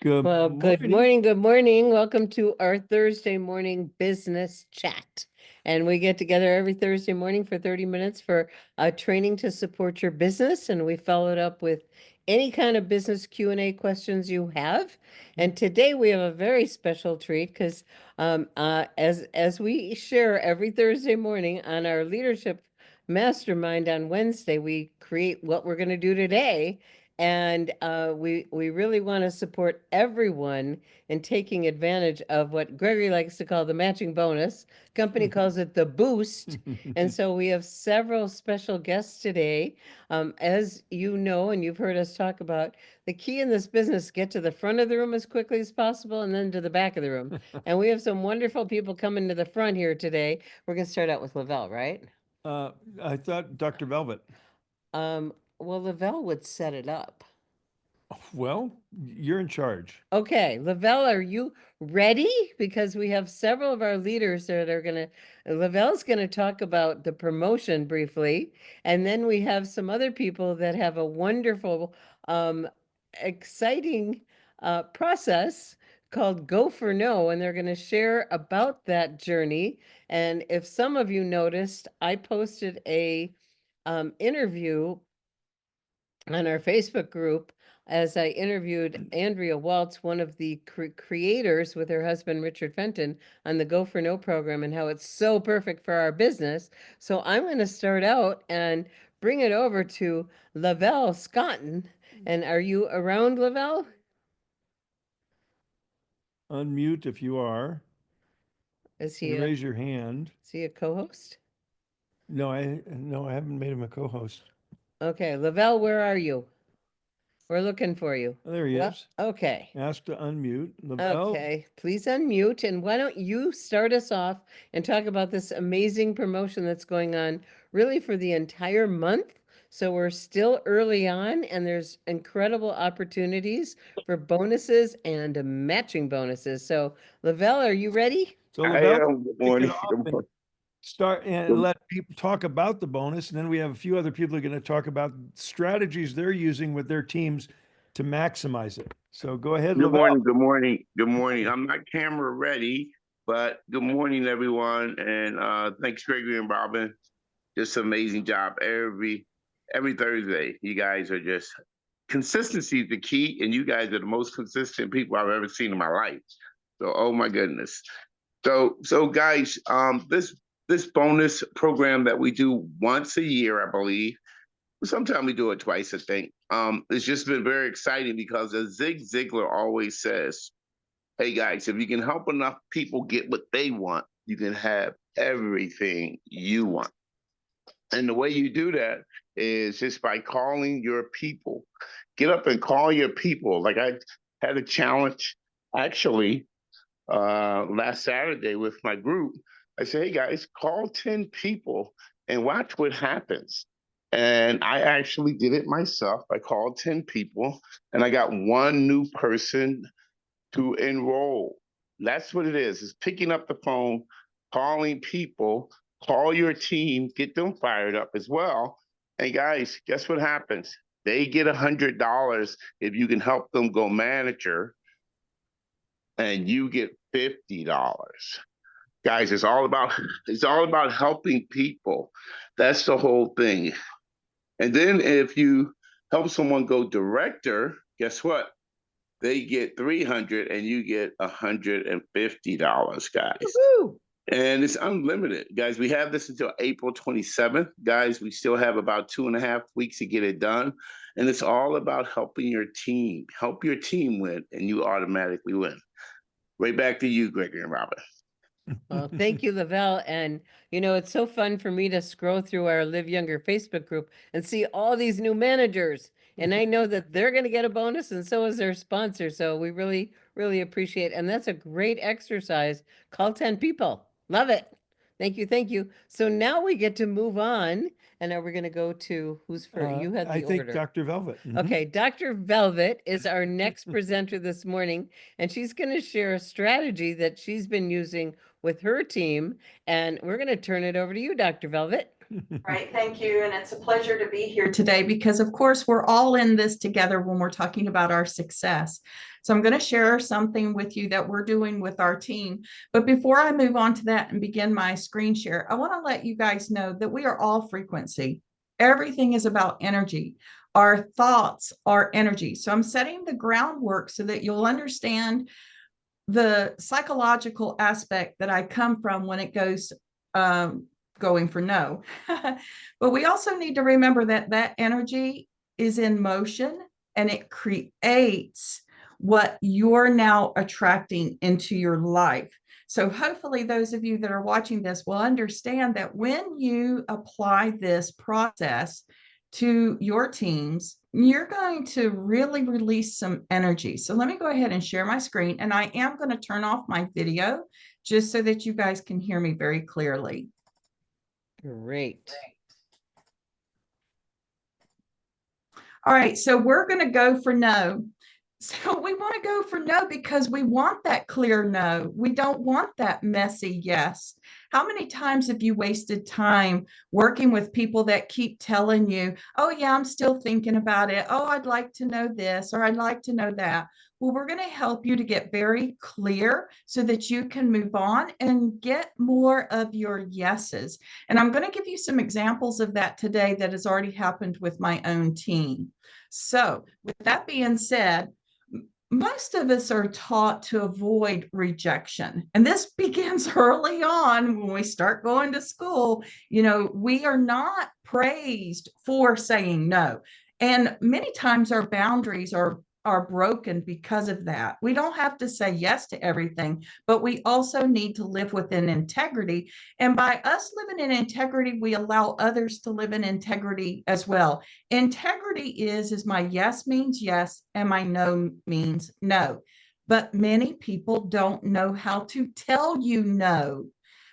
Good Well, good morning. morning. Good morning. Welcome to our Thursday morning business chat. And we get together every Thursday morning for 30 minutes for training to support your business. And we follow it up with any kind of business Q&A questions you have. And today we have a very special treat because as we share every Thursday morning on our leadership mastermind on Wednesday, we create what we're going to do today. And we really want to support everyone in taking advantage of what Gregory likes to call the matching bonus. Company calls it the boost. And so we have several special guests today. As you know, and you've heard us talk about, the key in this business, get to the front of the room as quickly as possible and then to the back of the room. And we have some wonderful people coming to the front here today. We're going to start out with Lavelle, right? Uh, I thought Dr. Velvet. Well, Lavelle would set it up. Well, you're in charge. Okay, Lavelle, are you ready? Because we have several of our leaders that are Lavelle's gonna talk about the promotion briefly, and then we have some other people that have a wonderful, exciting process called Go for No, and they're gonna share about that journey. And if some of you noticed, I posted a interview on our Facebook group as I interviewed Andrea Waltz, one of the creators with her husband Richard Fenton on the Go for No program and how it's so perfect for our business. So I'm going to start out and bring it over to Lavelle Scotton. And are you around, Lavelle? Unmute if you are Is he and a raise your hand. is he a co-host? No, I haven't made him a co-host. Okay, Lavelle, where are you? We're looking for you. Oh, there he Well, is. okay. Ask to unmute. Lavelle, Okay, please unmute. And why don't you start us off and talk about this amazing promotion that's going on really for the entire month? So we're still early on, and there's incredible opportunities for bonuses and matching bonuses. So, Lavelle, are you ready? so I Lavelle, am. Good kick it morning. off and start and let people talk about the bonus. And then we have a few other people who are going to talk about strategies they're using with their teams to maximize it. So go ahead, Good Lavelle. morning. Good morning. Good morning. I'm not camera ready, but good morning, everyone. And thanks, Gregory and Robin. Just amazing job every Thursday. You guys are just consistency is the key, and you guys are the most consistent people I've ever seen in my life. So, oh my goodness. So guys, this bonus program that we do once a year, I believe. Sometimes we do it twice, I think. It's just been very exciting because as Zig Ziglar always says, hey guys, if you can help enough people get what they want, you can have everything you want. And the way you do that is just by calling your people. Get up and call your people. Like I had a challenge actually last Saturday with my group. I said, hey guys, call 10 people and watch what happens. And I actually did it myself. I called 10 people and I got one new person to enroll. That's what it is picking up the phone, calling people, call your team, get them fired up as well. And guys, guess what happens? They get $100 if you can help them go manager, and you get $50. Guys, it's all about helping people. That's the whole thing. And then if you help someone go director, guess what? They get 300 and you get $150, guys. Woohoo! And it's unlimited, guys. We have this until April 27th. Guys, we still have about 2.5 weeks to get it done. And it's all about helping your team. Help your team win, and you automatically win. Right back to you, Gregory and Robert. Well, thank you, Lavelle. And it's so fun for me to scroll through our Live Younger Facebook group and see all these new managers. And I know that they're going to get a bonus, and so is their sponsor. So we really, really appreciate it. And that's a great exercise. Call 10 people. Love it. Thank you. Thank you. So now we get to move on. And now we're going to go to who's first? You had I the think order. Dr. Velvet. Okay, Dr. Velvet is our next presenter this morning, and she's going to share a strategy that she's been using with her team. And we're going to turn it over to you, Dr. Velvet. Right. Thank you. And it's a pleasure to be here today because, of course, we're all in this together when we're talking about our success. So I'm going to share something with you that we're doing with our team. But before I move on to that and begin my screen share, I want to let you guys know that we are all frequency. Everything is about energy. Our thoughts are energy. So I'm setting the groundwork so that you'll understand the psychological aspect that I come from when it goes going for no. But we also need to remember that that energy is in motion and it creates what you're now attracting into your life. So hopefully those of you that are watching this will understand that when you apply this process to your teams, you're going to really release some energy. So let me go ahead and share my screen, and I am going to turn off my video just so that you guys can hear me very clearly. Great. All right, so we're going to go for no. So we want to go for no because we want that clear no. We don't want that messy yes. How many times have you wasted time working with people that keep telling you, oh, yeah, I'm still thinking about it. Oh, I'd like to know this or I'd like to know that. Well, we're going to help you to get very clear so that you can move on and get more of your yeses. And I'm going to give you some examples of that today that has already happened with my own team. So with that being said, most of us are taught to avoid rejection. And this begins early on when we start going to school. You know, we are not praised for saying no. And many times our boundaries are broken because of that. We don't have to say yes to everything, but we also need to live within integrity. And by us living in integrity, we allow others to live in integrity as well. Integrity is my yes means yes and my no means no. But many people don't know how to tell you no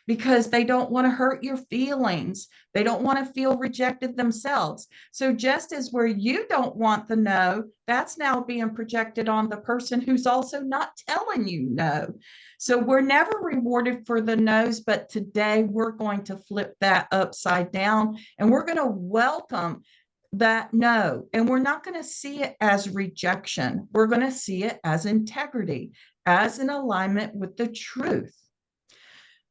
because they don't want to hurt your feelings. They don't want to feel rejected themselves. So just as where you don't want the no, that's now being projected on the person who's also not telling you no. So we're never rewarded for the no's, but today we're going to flip that upside down and we're going to welcome that no. And we're not going to see it as rejection. We're going to see it as integrity, as an alignment with the truth.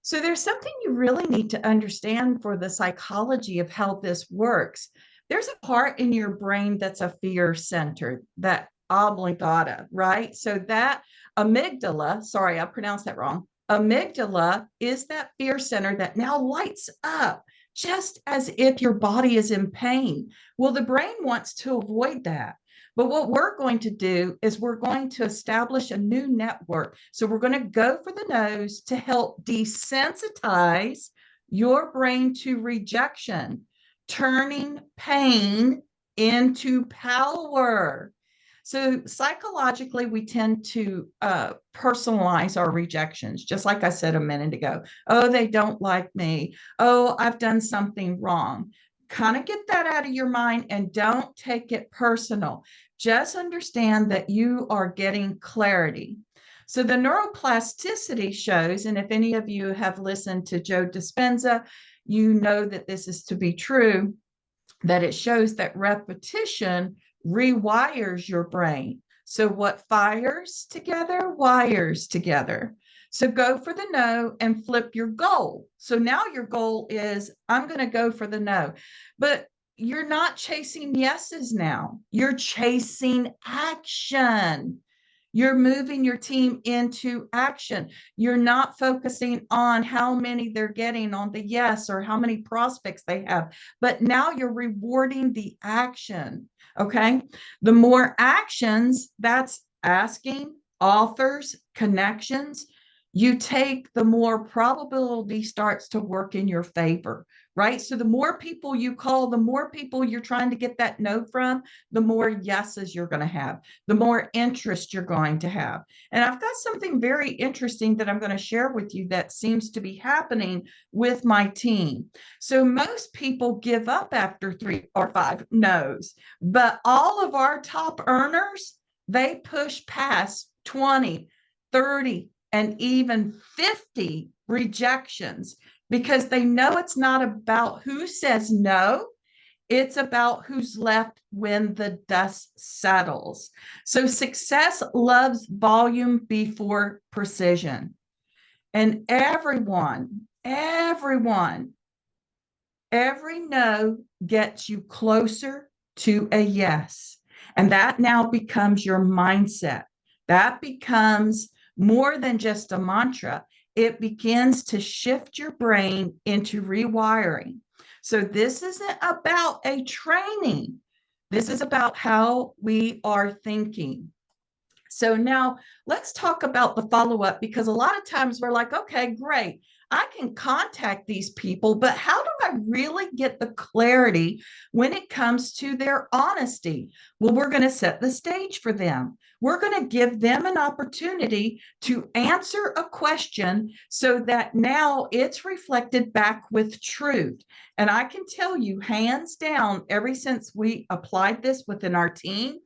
So there's something you really need to understand for the psychology of how this works. There's a part in your brain that's a fear center, that oblongata, right? So that amygdala, sorry, I pronounced that wrong. Amygdala is that fear center that now lights up just as if your body is in pain. Well, the brain wants to avoid that. But what we're going to do is we're going to establish a new network. So we're going to go for the nose to help desensitize your brain to rejection, turning pain into power. So psychologically, we tend to personalize our rejections, just like I said a minute ago. Oh, they don't like me. Oh, I've done something wrong. Kind of get that out of your mind and don't take it personal. Just understand that you are getting clarity. So the neuroplasticity shows, and if any of you have listened to Joe Dispenza, you know that this is to be true, that it shows that repetition rewires your brain. So what fires together, wires together. So go for the no and flip your goal. So now your goal is, I'm going to go for the no. But you're not chasing yeses now. You're chasing action. You're moving your team into action. You're not focusing on how many they're getting on the yes or how many prospects they have, but now you're rewarding the action. Okay. The more actions, that's asking, offers, connections, you take, the more probability starts to work in your favor, right? So the more people you call, the more people you're trying to get that no from, the more yeses you're going to have, the more interest you're going to have. And I've got something very interesting that I'm going to share with you that seems to be happening with my team. So most people give up after 3 or 5 no's, but all of our top earners, they push past 20, 30, and even 50 rejections. because they know it's not about who says no. It's about who's left when the dust settles. So success loves volume before precision. And every no gets you closer to a yes. And that now becomes your mindset. That becomes more than just a mantra. It begins to shift your brain into rewiring. So this isn't about a training. This is about how we are thinking. So now let's talk about the follow-up, because a lot of times we're like, okay, great. I can contact these people, but how do I really get the clarity when it comes to their honesty? Well, we're going to set the stage for them. We're going to give them an opportunity to answer a question so that now it's reflected back with truth. And I can tell you, hands down, ever since we applied this within our team,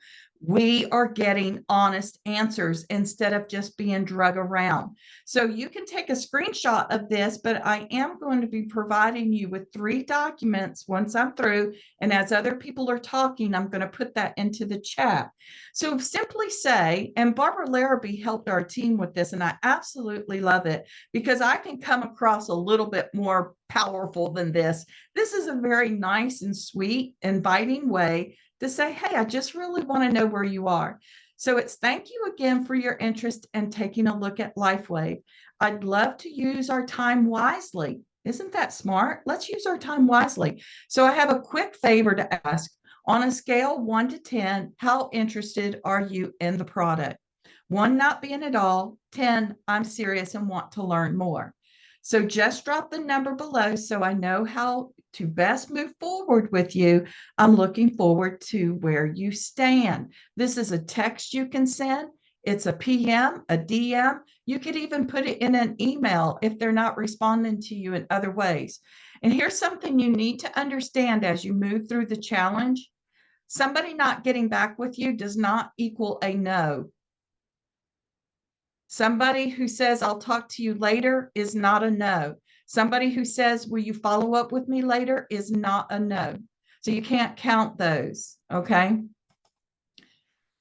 we are getting honest answers instead of just being drug around. So you can take a screenshot of this, but I am going to be providing you with 3 documents once I'm through. And as other people are talking, I'm going to put that into the chat. So simply say, and Barbara Larrabee helped our team with this, and I absolutely love it because I can come across a little bit more powerful than this. This is a very nice and sweet, inviting way to say, hey, I just really want to know where you are. So it's thank you again for your interest in taking a look at LifeWave. I'd love to use our time wisely. Isn't that smart? Let's use our time wisely. So I have a quick favor to ask. On a scale 1 to 10, how interested are you in the product? 1 not being at all, 10, I'm serious and want to learn more. So just drop the number below so I know how to best move forward with you. I'm looking forward to where you stand. This is a text you can send. It's a PM, a DM. You could even put it in an email if they're not responding to you in other ways. And here's something you need to understand as you move through the challenge. Somebody not getting back with you does not equal a no. Somebody who says, I'll talk to you later is not a no. Somebody who says, will you follow up with me later is not a no. So you can't count those, okay?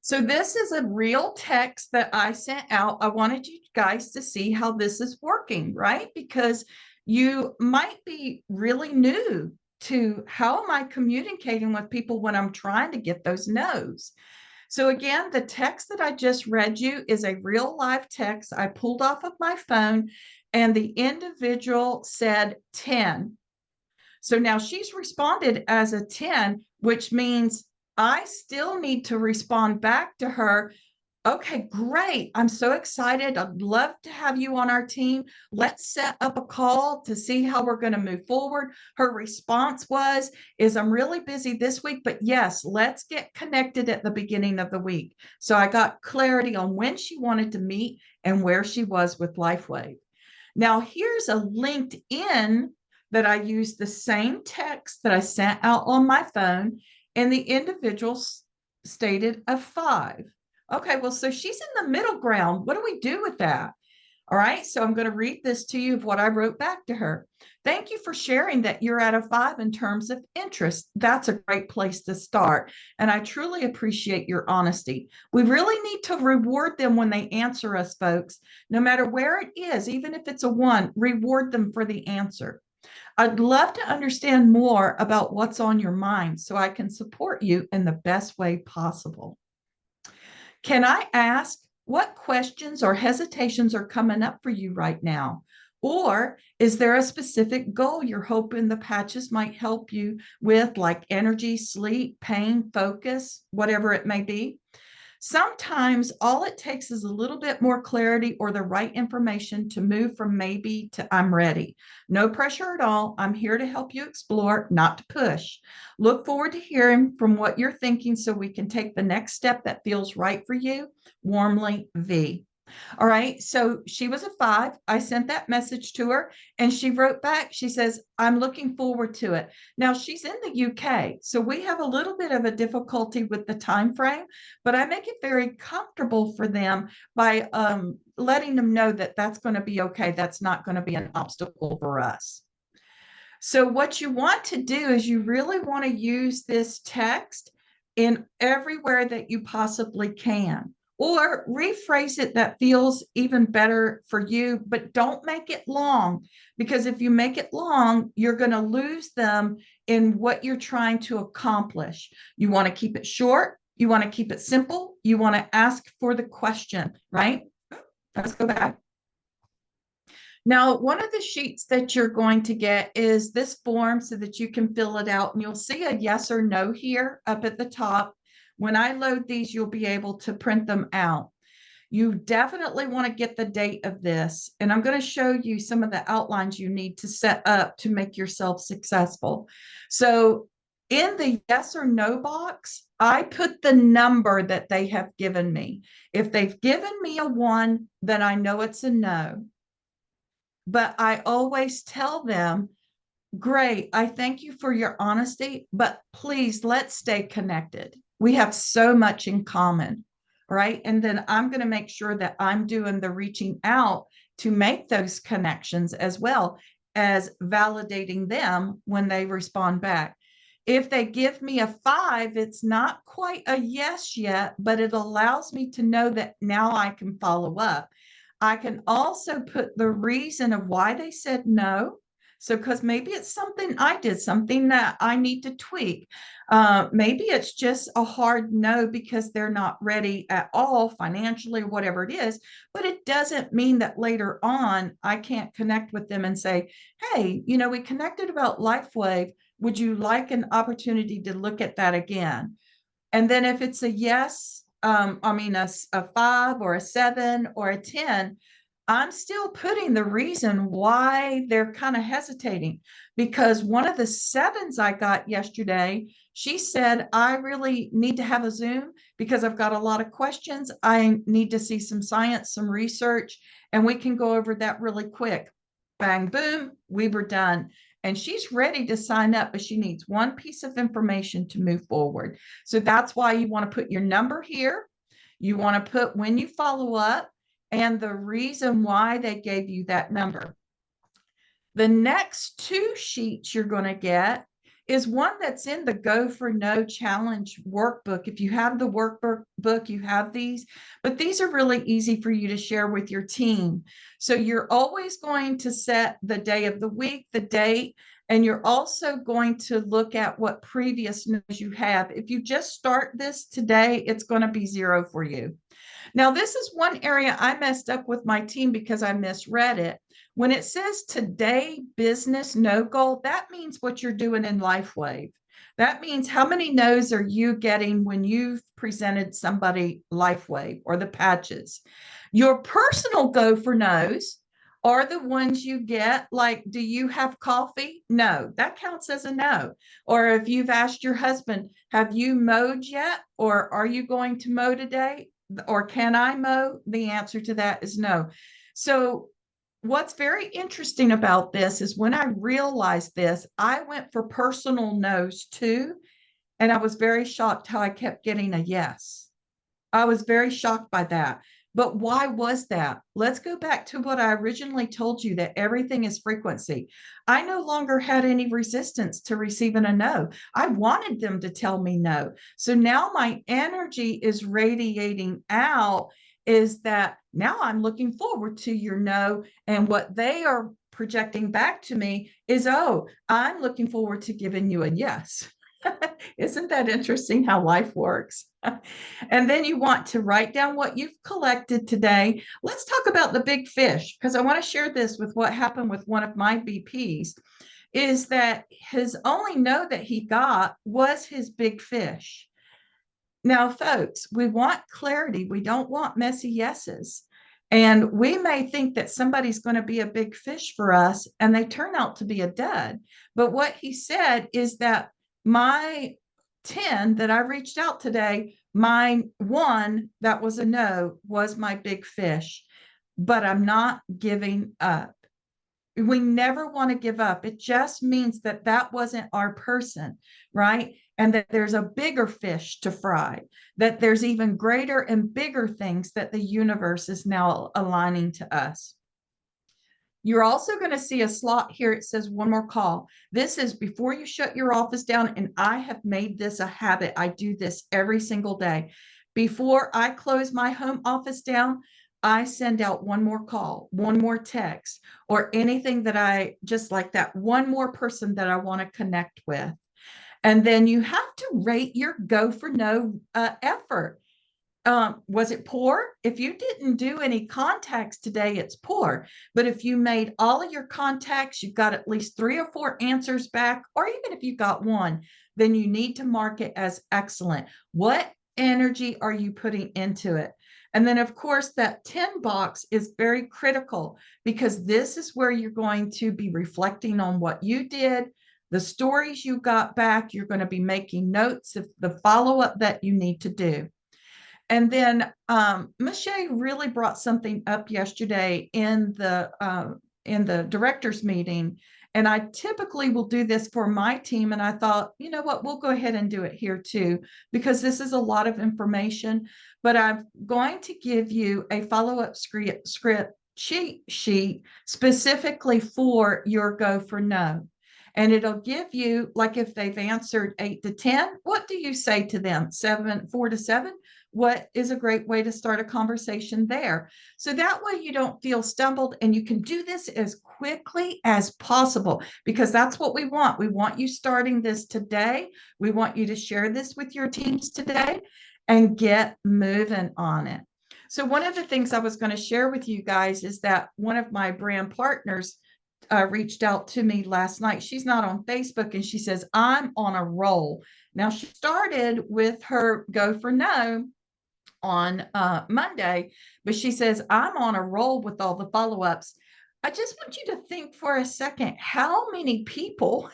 So this is a real text that I sent out. I wanted you guys to see how this is working, right? Because you might be really new to how am I communicating with people when I'm trying to get those no's. So again, the text that I just read you is a real live text I pulled off of my phone, and the individual said 10. So now she's responded as a 10, which means I still need to respond back to her. Okay, great. I'm so excited. I'd love to have you on our team. Let's set up a call to see how we're going to move forward. Her response is I'm really busy this week, but yes, let's get connected at the beginning of the week. So I got clarity on when she wanted to meet and where she was with LifeWave. Now here's a LinkedIn that I used the same text that I sent out on my phone, and the individual stated a 5. Okay, well, so she's in the middle ground. What do we do with that? All right, so I'm going to read this to you of what I wrote back to her. Thank you for sharing that you're at a 5 in terms of interest. That's a great place to start. And I truly appreciate your honesty. We really need to reward them when they answer us, folks. No matter where it is, even if it's a 1, reward them for the answer. I'd love to understand more about what's on your mind so I can support you in the best way possible. Can I ask what questions or hesitations are coming up for you right now? Or is there a specific goal you're hoping the patches might help you with, like energy, sleep, pain, focus, whatever it may be? Sometimes all it takes is a little bit more clarity or the right information to move from maybe to I'm ready. No pressure at all. I'm here to help you explore, not to push. Look forward to hearing from what you're thinking so we can take the next step that feels right for you. Warmly, V. All right. So she was a 5. I sent that message to her and she wrote back. She says, I'm looking forward to it. Now she's in the UK. So we have a little bit of a difficulty with the time frame, but I make it very comfortable for them by letting them know that that's going to be okay. That's not going to be an obstacle for us. So what you want to do is you really want to use this text in everywhere that you possibly can, or rephrase it that feels even better for you, but don't make it long, because if you make it long, you're going to lose them in what you're trying to accomplish. You want to keep it short. You want to keep it simple. You want to ask for the question, right? Let's go back. Now, one of the sheets that you're going to get is this form so that you can fill it out, and you'll see a yes or no here up at the top. When I load these, you'll be able to print them out. You definitely want to get the date of this, and I'm going to show you some of the outlines you need to set up to make yourself successful. So in the yes or no box, I put the number that they have given me. If they've given me a 1, then I know it's a no. But I always tell them, great, I thank you for your honesty, but please let's stay connected. We have so much in common, right? And then I'm going to make sure that I'm doing the reaching out to make those connections, as well as validating them when they respond back. If they give me a 5, it's not quite a yes yet, but it allows me to know that now I can follow up. I can also put the reason of why they said no. So, because maybe it's something I did, something that I need to tweak. Maybe it's just a hard no because they're not ready at all financially, or whatever it is. But it doesn't mean that later on I can't connect with them and say, hey, we connected about LifeWave. Would you like an opportunity to look at that again? And then if it's a yes, a 5 or a 7 or a 10, I'm still putting the reason why they're kind of hesitating, because one of the 7s I got yesterday, she said, I really need to have a Zoom because I've got a lot of questions. I need to see some science, some research, and we can go over that really quick. Bang, boom, we were done. And she's ready to sign up, but she needs one piece of information to move forward. So that's why you want to put your number here. You want to put when you follow up and the reason why they gave you that number. The next 2 sheets you're going to get is one that's in the Go for No Challenge workbook. If you have the workbook, you have these, but these are really easy for you to share with your team. So you're always going to set the day of the week, the date, and you're also going to look at what previous no's you have. If you just start this today, it's going to be 0 for you. Now, this is one area I messed up with my team because I misread it. When it says today business no goal, that means what you're doing in LifeWave. That means how many no's are you getting when you've presented somebody LifeWave or the patches. Your personal go for no's are the ones you get, like, do you have coffee? No, that counts as a no. Or if you've asked your husband, have you mowed yet? Or are you going to mow today? Or can I mow? The answer to that is no. So what's very interesting about this is when I realized this, I went for personal no's too. And I was very shocked how I kept getting a yes. I was very shocked by that. But why was that? Let's go back to what I originally told you, that everything is frequency. I no longer had any resistance to receiving a no. I wanted them to tell me no. So now my energy is radiating out, is that now I'm looking forward to your no. And what they are projecting back to me is, oh, I'm looking forward to giving you a yes. Isn't that interesting how life works? And then you want to write down what you've collected today. Let's talk about the big fish, because I want to share this with what happened with one of my BPs, is that his only no that he got was his big fish. Now, folks, we want clarity. We don't want messy yeses. And we may think that somebody's going to be a big fish for us, and they turn out to be a dud. But what he said is that my 10 that I reached out today, my 1 that was a no was my big fish, but I'm not giving up. We never want to give up. It just means that that wasn't our person, right? And that there's a bigger fish to fry, that there's even greater and bigger things that the universe is now aligning to us. You're also going to see a slot here. It says one more call. This is before you shut your office down. And I have made this a habit. I do this every single day. Before I close my home office down, I send out one more call, one more text, or anything that I just like that one more person that I want to connect with. And then you have to rate your go for no effort. Was it poor? If you didn't do any contacts today, it's poor. But if you made all of your contacts, you got at least 3 or 4 answers back, or even if you got one, then you need to mark it as excellent. What energy are you putting into it? And then, of course, that 10 box is very critical because this is where you're going to be reflecting on what you did, the stories you got back. You're going to be making notes of the follow-up that you need to do. And then Michelle really brought something up yesterday in the directors meeting. And I typically will do this for my team. And I thought, you know what, we'll go ahead and do it here too, because this is a lot of information. But I'm going to give you a follow-up script cheat sheet specifically for your go for no. And it'll give you, like if they've answered 8 to 10, what do you say to them? 4 to 7? What is a great way to start a conversation there? So that way you don't feel stumbled, and you can do this as quickly as possible, because that's what we want. We want you starting this today. We want you to share this with your teams today and get moving on it. So one of the things I was going to share with you guys is that one of my brand partners reached out to me last night. She's not on Facebook, and she says, I'm on a roll. Now, she started with her go for no on Monday, but she says, I'm on a roll with all the follow-ups. I just want you to think for a second how many people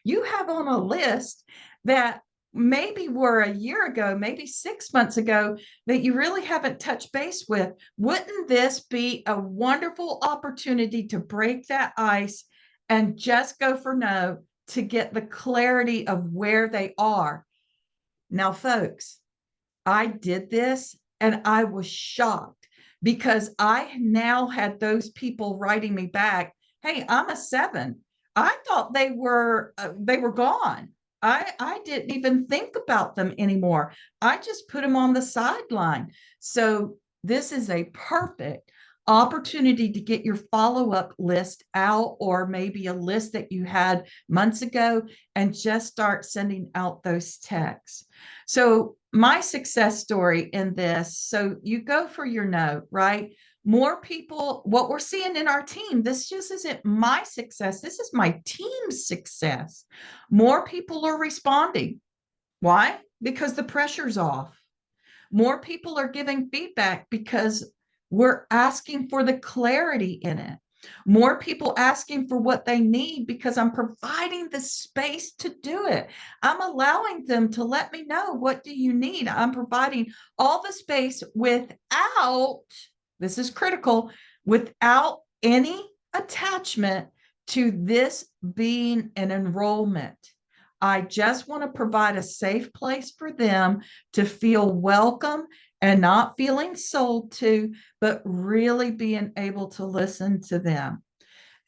you have on a list that maybe were a year ago, maybe 6 months ago, that you really haven't touched base with. Wouldn't this be a wonderful opportunity to break that ice and just go for no to get the clarity of where they are? Now, folks, I did this and I was shocked because I now had those people writing me back, hey, I'm a 7. I thought they were gone. I didn't even think about them anymore. I just put them on the sideline. So this is a perfect opportunity to get your follow-up list out, or maybe a list that you had months ago, and just start sending out those texts. So my success story in this, so you go for your no, right? More people, what we're seeing in our team, this just isn't my success. This is my team's success. More people are responding. Why? Because the pressure's off. More people are giving feedback because we're asking for the clarity in it. More people asking for what they need because I'm providing the space to do it. I'm allowing them to let me know, what do you need? I'm providing all the space without, this is critical, without any attachment to this being an enrollment. I just want to provide a safe place for them to feel welcome and not feeling sold to, but really being able to listen to them.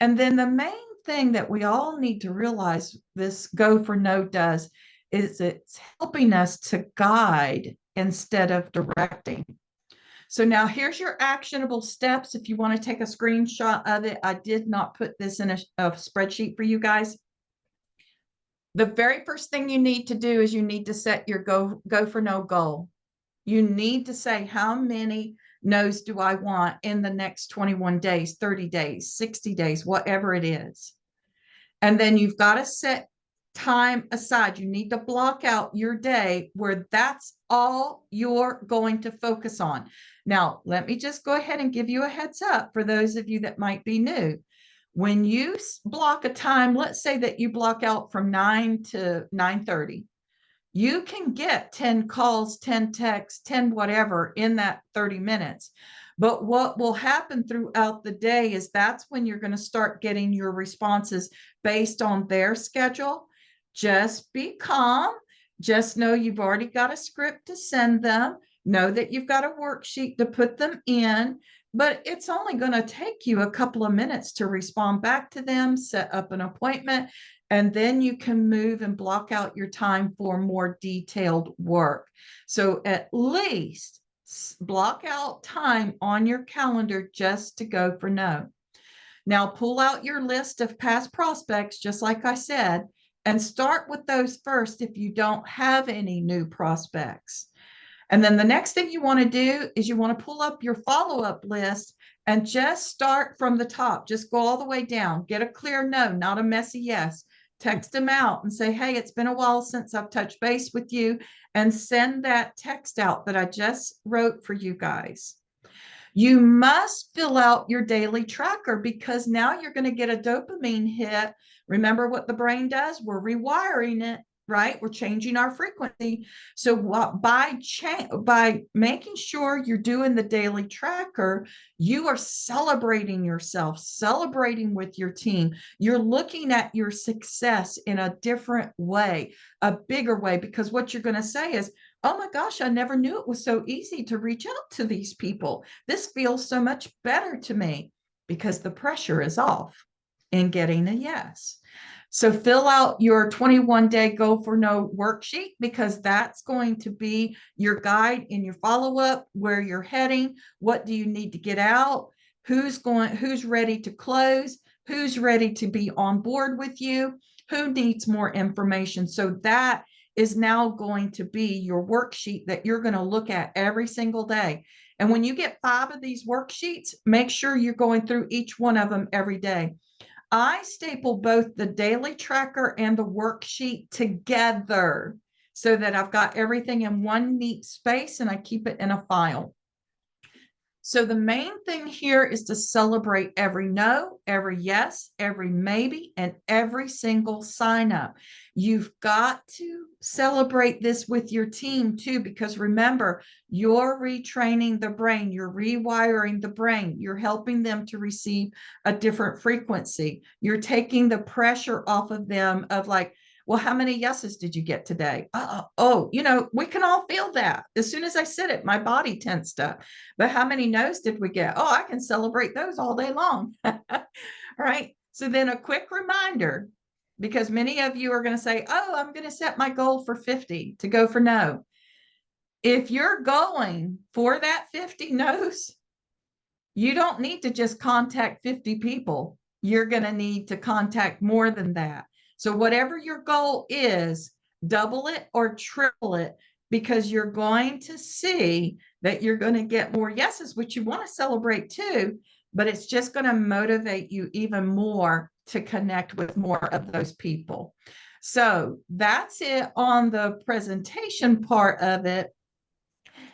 And then the main thing that we all need to realize this go for no does is it's helping us to guide instead of directing. So now here's your actionable steps. If you want to take a screenshot of it, I did not put this in a spreadsheet for you guys. The very first thing you need to do is you need to set your go for no goal. You need to say, how many no's do I want in the next 21 days, 30 days, 60 days, whatever it is. And then you've got to set time aside. You need to block out your day where that's all you're going to focus on. Now, let me just go ahead and give you a heads up for those of you that might be new. When you block a time, let's say that you block out from 9 to 9:30, you can get 10 calls, 10 texts, 10 whatever in that 30 minutes. But what will happen throughout the day is that's when you're going to start getting your responses based on their schedule. Just be calm. Just know you've already got a script to send them. Know that you've got a worksheet to put them in. but it's only going to take you a couple of minutes to respond back to them, set up an appointment, and then you can move and block out your time for more detailed work. So at least block out time on your calendar just to go for no. Now pull out your list of past prospects, just like I said, and start with those first if you don't have any new prospects. And then the next thing you want to do is you want to pull up your follow-up list and just start from the top. Just go all the way down. Get a clear no, not a messy yes. Text them out and say, hey, it's been a while since I've touched base with you, and send that text out that I just wrote for you guys. You must fill out your daily tracker because now you're going to get a dopamine hit. Remember what the brain does? We're rewiring it, right? We're changing our frequency. So by making sure you're doing the daily tracker, you are celebrating yourself, celebrating with your team. You're looking at your success in a different way, a bigger way, because what you're going to say is, oh my gosh, I never knew it was so easy to reach out to these people. This feels so much better to me because the pressure is off in getting a yes. So fill out your 21-day go for no worksheet, because that's going to be your guide in your follow-up, where you're heading, what do you need to get out, who's ready to close, who's ready to be on board with you, who needs more information. So that is now going to be your worksheet that you're going to look at every single day. And when you get 5 of these worksheets, make sure you're going through each one of them every day. I staple both the daily tracker and the worksheet together so that I've got everything in one neat space and I keep it in a file. So the main thing here is to celebrate every no, every yes, every maybe, and every single sign up. You've got to celebrate this with your team too, because remember, you're retraining the brain, you're rewiring the brain, you're helping them to receive a different frequency. You're taking the pressure off of them of like, well, how many yeses did you get today? We can all feel that. As soon as I said it, my body tensed up. But how many no's did we get? Oh, I can celebrate those all day long. Right. So then a quick reminder, because many of you are going to say, oh, I'm going to set my goal for 50 to go for no. If you're going for that 50 no's, you don't need to just contact 50 people. You're going to need to contact more than that. So whatever your goal is, double it or triple it, because you're going to see that you're going to get more yeses, which you want to celebrate too, but it's just going to motivate you even more to connect with more of those people. So that's it on the presentation part of it.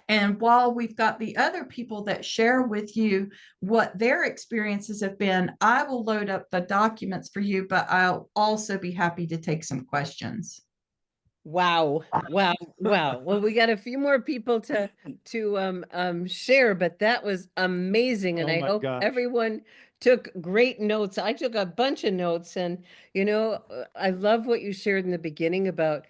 And while we've got the other people that share with you what their experiences have been, I will load up the documents for you, but I'll also be happy to take some questions. Wow. Wow. Wow. Well, we got a few more people to share, but that was amazing. And Oh I my hope gosh. everyone took great notes. I took a bunch of notes, and, I love what you shared in the beginning about,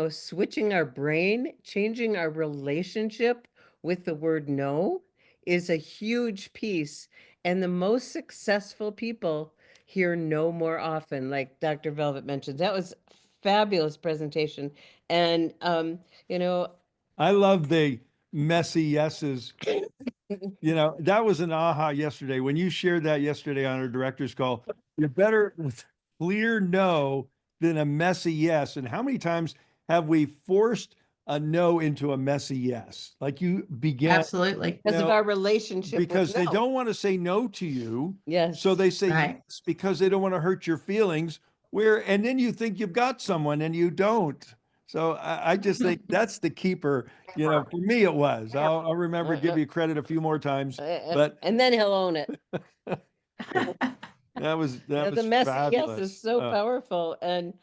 switching our brain, changing our relationship with the word no is a huge piece. And the most successful people hear no more often, like Dr. Velvet mentioned. That was fabulous presentation. And I love the messy yeses. That was an aha yesterday. When you shared that yesterday on our director's call, you're better with clear no than a messy yes. And how many times have we forced a no into a messy yes? Like you began, Absolutely. because of our relationship with because they no. don't want to say no to you. Yes. So they say Right. yes because they don't want to hurt your feelings. And then you think you've got someone and you don't. So I just think that's the keeper. For me, it was. I'll remember give you credit a few more times, but And then he'll own it. that was The messy yes fabulous. is so powerful. And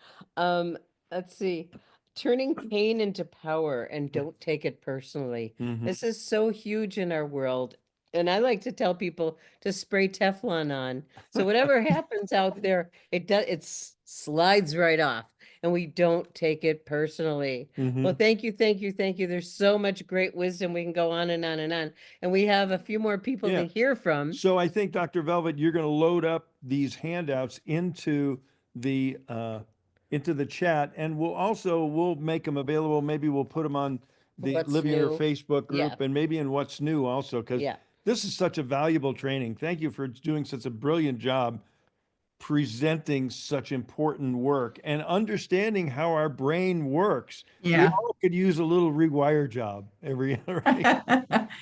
let's see, turning pain into power, and don't take it personally. Mhm. This is so huge in our world. And I like to tell people to spray Teflon on. So whatever happens out there, it slides right off. and we don't take it personally. Mhm. Well, thank you, thank you, thank you. There's so much great wisdom. We can go on and on and on. And we have a few more people Yeah. to hear from. So I think, Dr. Velvet, you're going to load up these handouts into the chat, and we'll make them available. Maybe we'll put them on the What's Living Your New. Facebook Yeah. group, and maybe in What's New also, because Yeah. this is such a valuable training. Thank you for doing such a brilliant job presenting such important work and understanding how our brain works. We Yeah. all could use a little rewire job every right?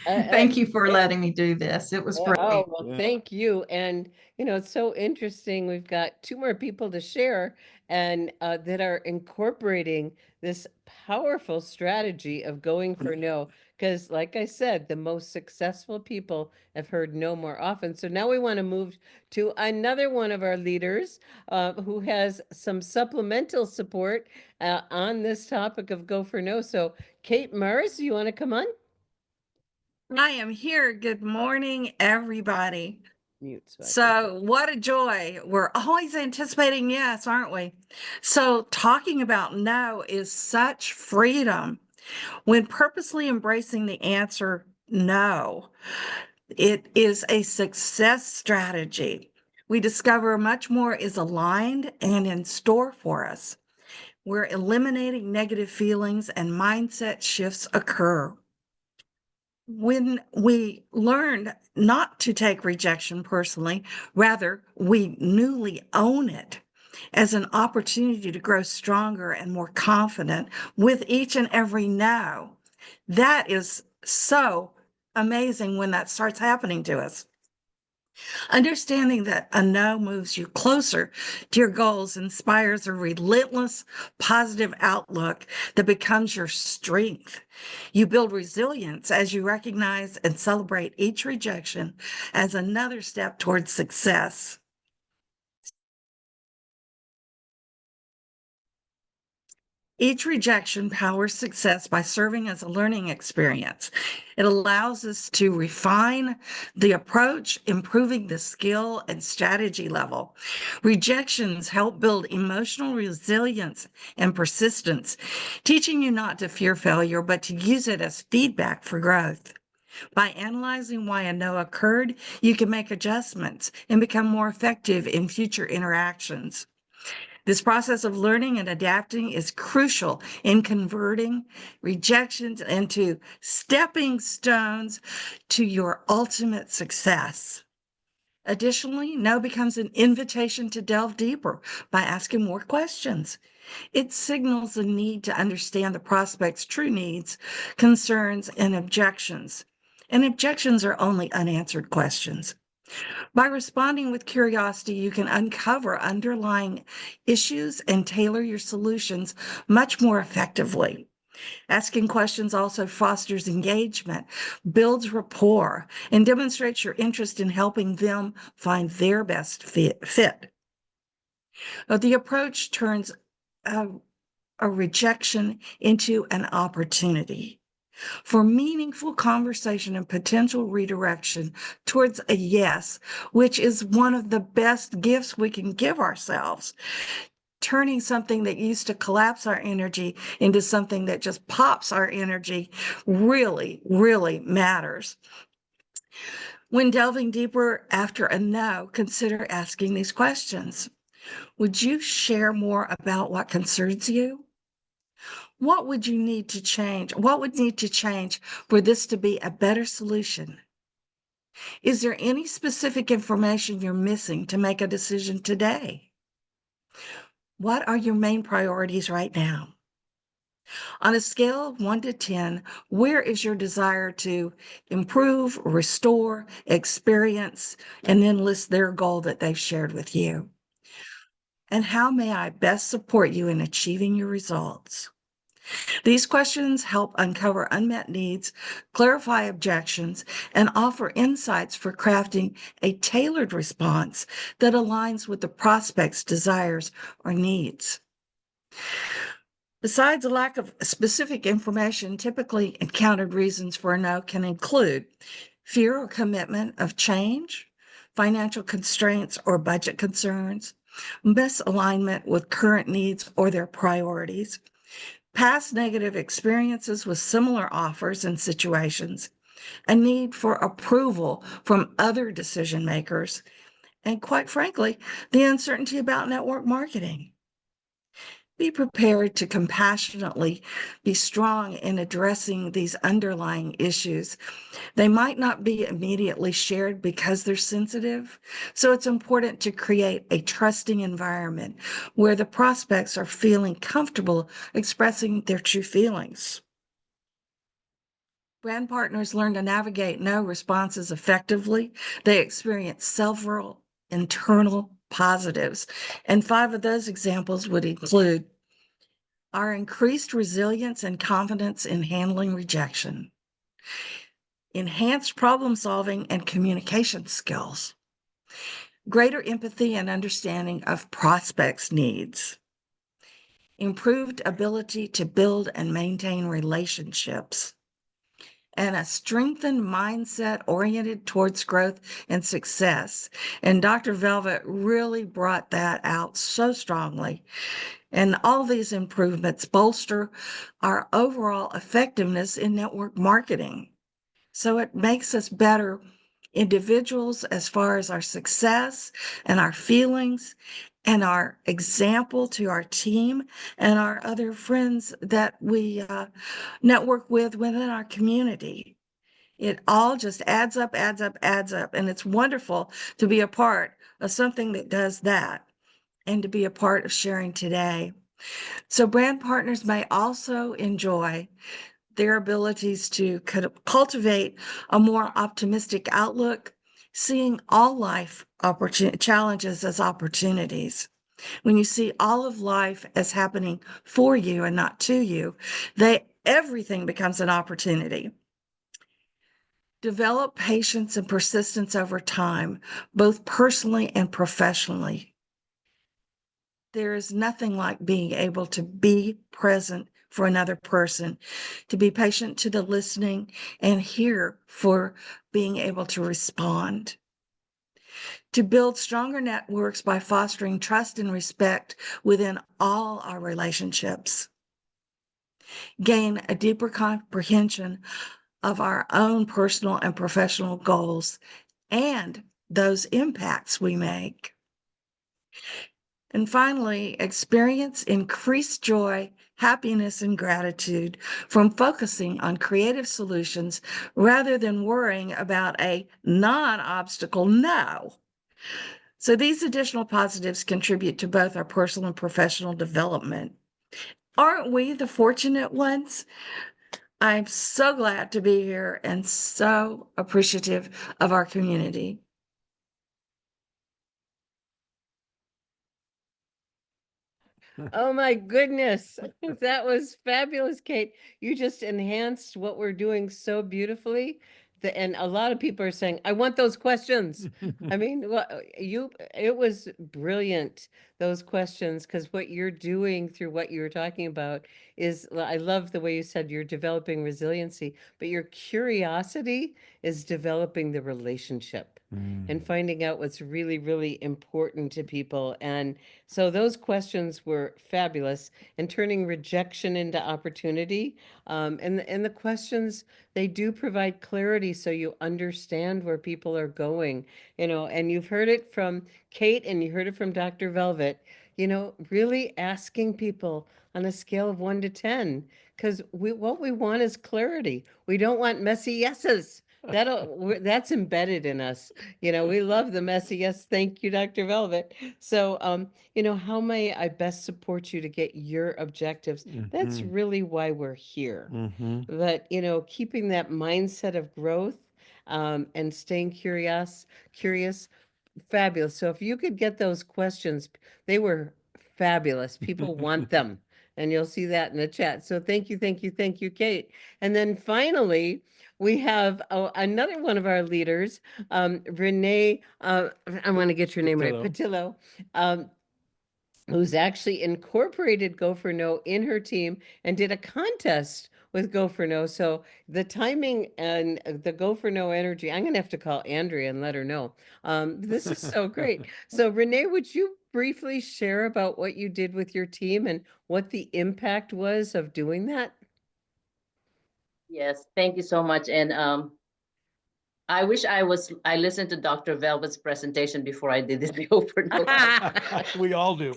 Thank you for letting me do this. It was great. Oh, well, Yeah. thank you. And, it's so interesting. We've got two more people to share and that are incorporating this powerful strategy of going for no. Because, like I said, the most successful people have heard no more often. So now we want to move to another one of our leaders who has some supplemental support on this topic of go for no. So, Kate Mars, you want to come on? I am here. Good morning, everybody. Mute. So I can- So, what a joy. We're always anticipating yes, aren't we? So, talking about no is such freedom. When purposely embracing the answer no, it is a success strategy. We discover much more is aligned and in store for us. We're eliminating negative feelings and mindset shifts occur. When we learned not to take rejection personally, rather, we newly own it as an opportunity to grow stronger and more confident with each and every no. That is so amazing when that starts happening to us. Understanding that a no moves you closer to your goals inspires a relentless, positive outlook that becomes your strength. You build resilience as you recognize and celebrate each rejection as another step towards success. Each rejection powers success by serving as a learning experience. It allows us to refine the approach, improving the skill and strategy level. Rejections help build emotional resilience and persistence, teaching you not to fear failure, but to use it as feedback for growth. By analyzing why a no occurred, you can make adjustments and become more effective in future interactions. This process of learning and adapting is crucial in converting rejections into stepping stones to your ultimate success. Additionally, no becomes an invitation to delve deeper by asking more questions. It signals a need to understand the prospect's true needs, concerns, and objections. And objections are only unanswered questions. By responding with curiosity, you can uncover underlying issues and tailor your solutions much more effectively. Asking questions also fosters engagement, builds rapport, and demonstrates your interest in helping them find their best fit. The approach turns a rejection into an opportunity for meaningful conversation and potential redirection towards a yes, which is one of the best gifts we can give ourselves. Turning something that used to collapse our energy into something that just pops our energy really, really matters. When delving deeper after a no, consider asking these questions. Would you share more about what concerns you? What would you need to change? What would need to change for this to be a better solution? Is there any specific information you're missing to make a decision today? What are your main priorities right now? On a scale of 1 to 10, where is your desire to improve, restore, experience, and then list their goal that they've shared with you? And how may I best support you in achieving your results? These questions help uncover unmet needs, clarify objections, and offer insights for crafting a tailored response that aligns with the prospect's desires or needs. Besides a lack of specific information, typically encountered reasons for a no can include fear or commitment of change, financial constraints or budget concerns, misalignment with current needs or their priorities, past negative experiences with similar offers and situations, a need for approval from other decision makers, and quite frankly, the uncertainty about network marketing. Be prepared to compassionately be strong in addressing these underlying issues. They might not be immediately shared because they're sensitive, so it's important to create a trusting environment where the prospects are feeling comfortable expressing their true feelings. Brand partners learn to navigate no responses effectively. They experience several internal positives, and 5 of those examples would include our increased resilience and confidence in handling rejection, enhanced problem solving and communication skills, greater empathy and understanding of prospects' needs, improved ability to build and maintain relationships, and a strengthened mindset oriented towards growth and success. And Dr. Velvet really brought that out so strongly. And all these improvements bolster our overall effectiveness in network marketing. So it makes us better individuals as far as our success and our feelings and our example to our team and our other friends that we network with within our community. It all just adds up, adds up, adds up. And it's wonderful to be a part of something that does that and to be a part of sharing today. So brand partners may also enjoy their abilities to cultivate a more optimistic outlook, seeing all life challenges as opportunities. When you see all of life as happening for you and not to you, everything becomes an opportunity. Develop patience and persistence over time, both personally and professionally. There is nothing like being able to be present for another person, to be patient to the listening and here for being able to respond. To build stronger networks by fostering trust and respect within all our relationships. Gain a deeper comprehension of our own personal and professional goals and those impacts we make. And finally, experience increased joy, happiness, and gratitude from focusing on creative solutions rather than worrying about a non-obstacle no. So these additional positives contribute to both our personal and professional development. Aren't we the fortunate ones? I'm so glad to be here and so appreciative of our community. Oh my goodness. That was fabulous, Kate. You just enhanced what we're doing so beautifully. And a lot of people are saying, I want those questions. I mean, it was brilliant, those questions, because what you're doing through what you were talking about is, I love the way you said you're developing resiliency, but your curiosity is developing the relationship and finding out what's really, really important to people. And so those questions were fabulous, and turning rejection into opportunity. And the questions, they do provide clarity so you understand where people are going, and you've heard it from Kate and you heard it from Dr. Velvet, really asking people on a scale of 1 to 10, because what we want is clarity. We don't want messy yeses. That's embedded in us. We love the messy yes. Thank you, Dr. Velvet. So, how may I best support you to get your objectives? That's really why we're here. But, keeping that mindset of growth, and staying curious, fabulous. So if you could get those questions, they were fabulous. People want them. And you'll see that in the chat. So thank you, thank you, thank you, Kate. And then finally, we have another one of our leaders, Renee, I want to get your name right, Patillo, who's actually incorporated Go for No in her team and did a contest with Go for No. So the timing and the Go for No energy, I'm going to have to call Andrea and let her know. This is so great. So Renee, would you briefly share about what you did with your team and what the impact was of doing that? Yes, thank you so much. And I wish I listened to Dr. Velvet's presentation before I did this Go for No. We all do.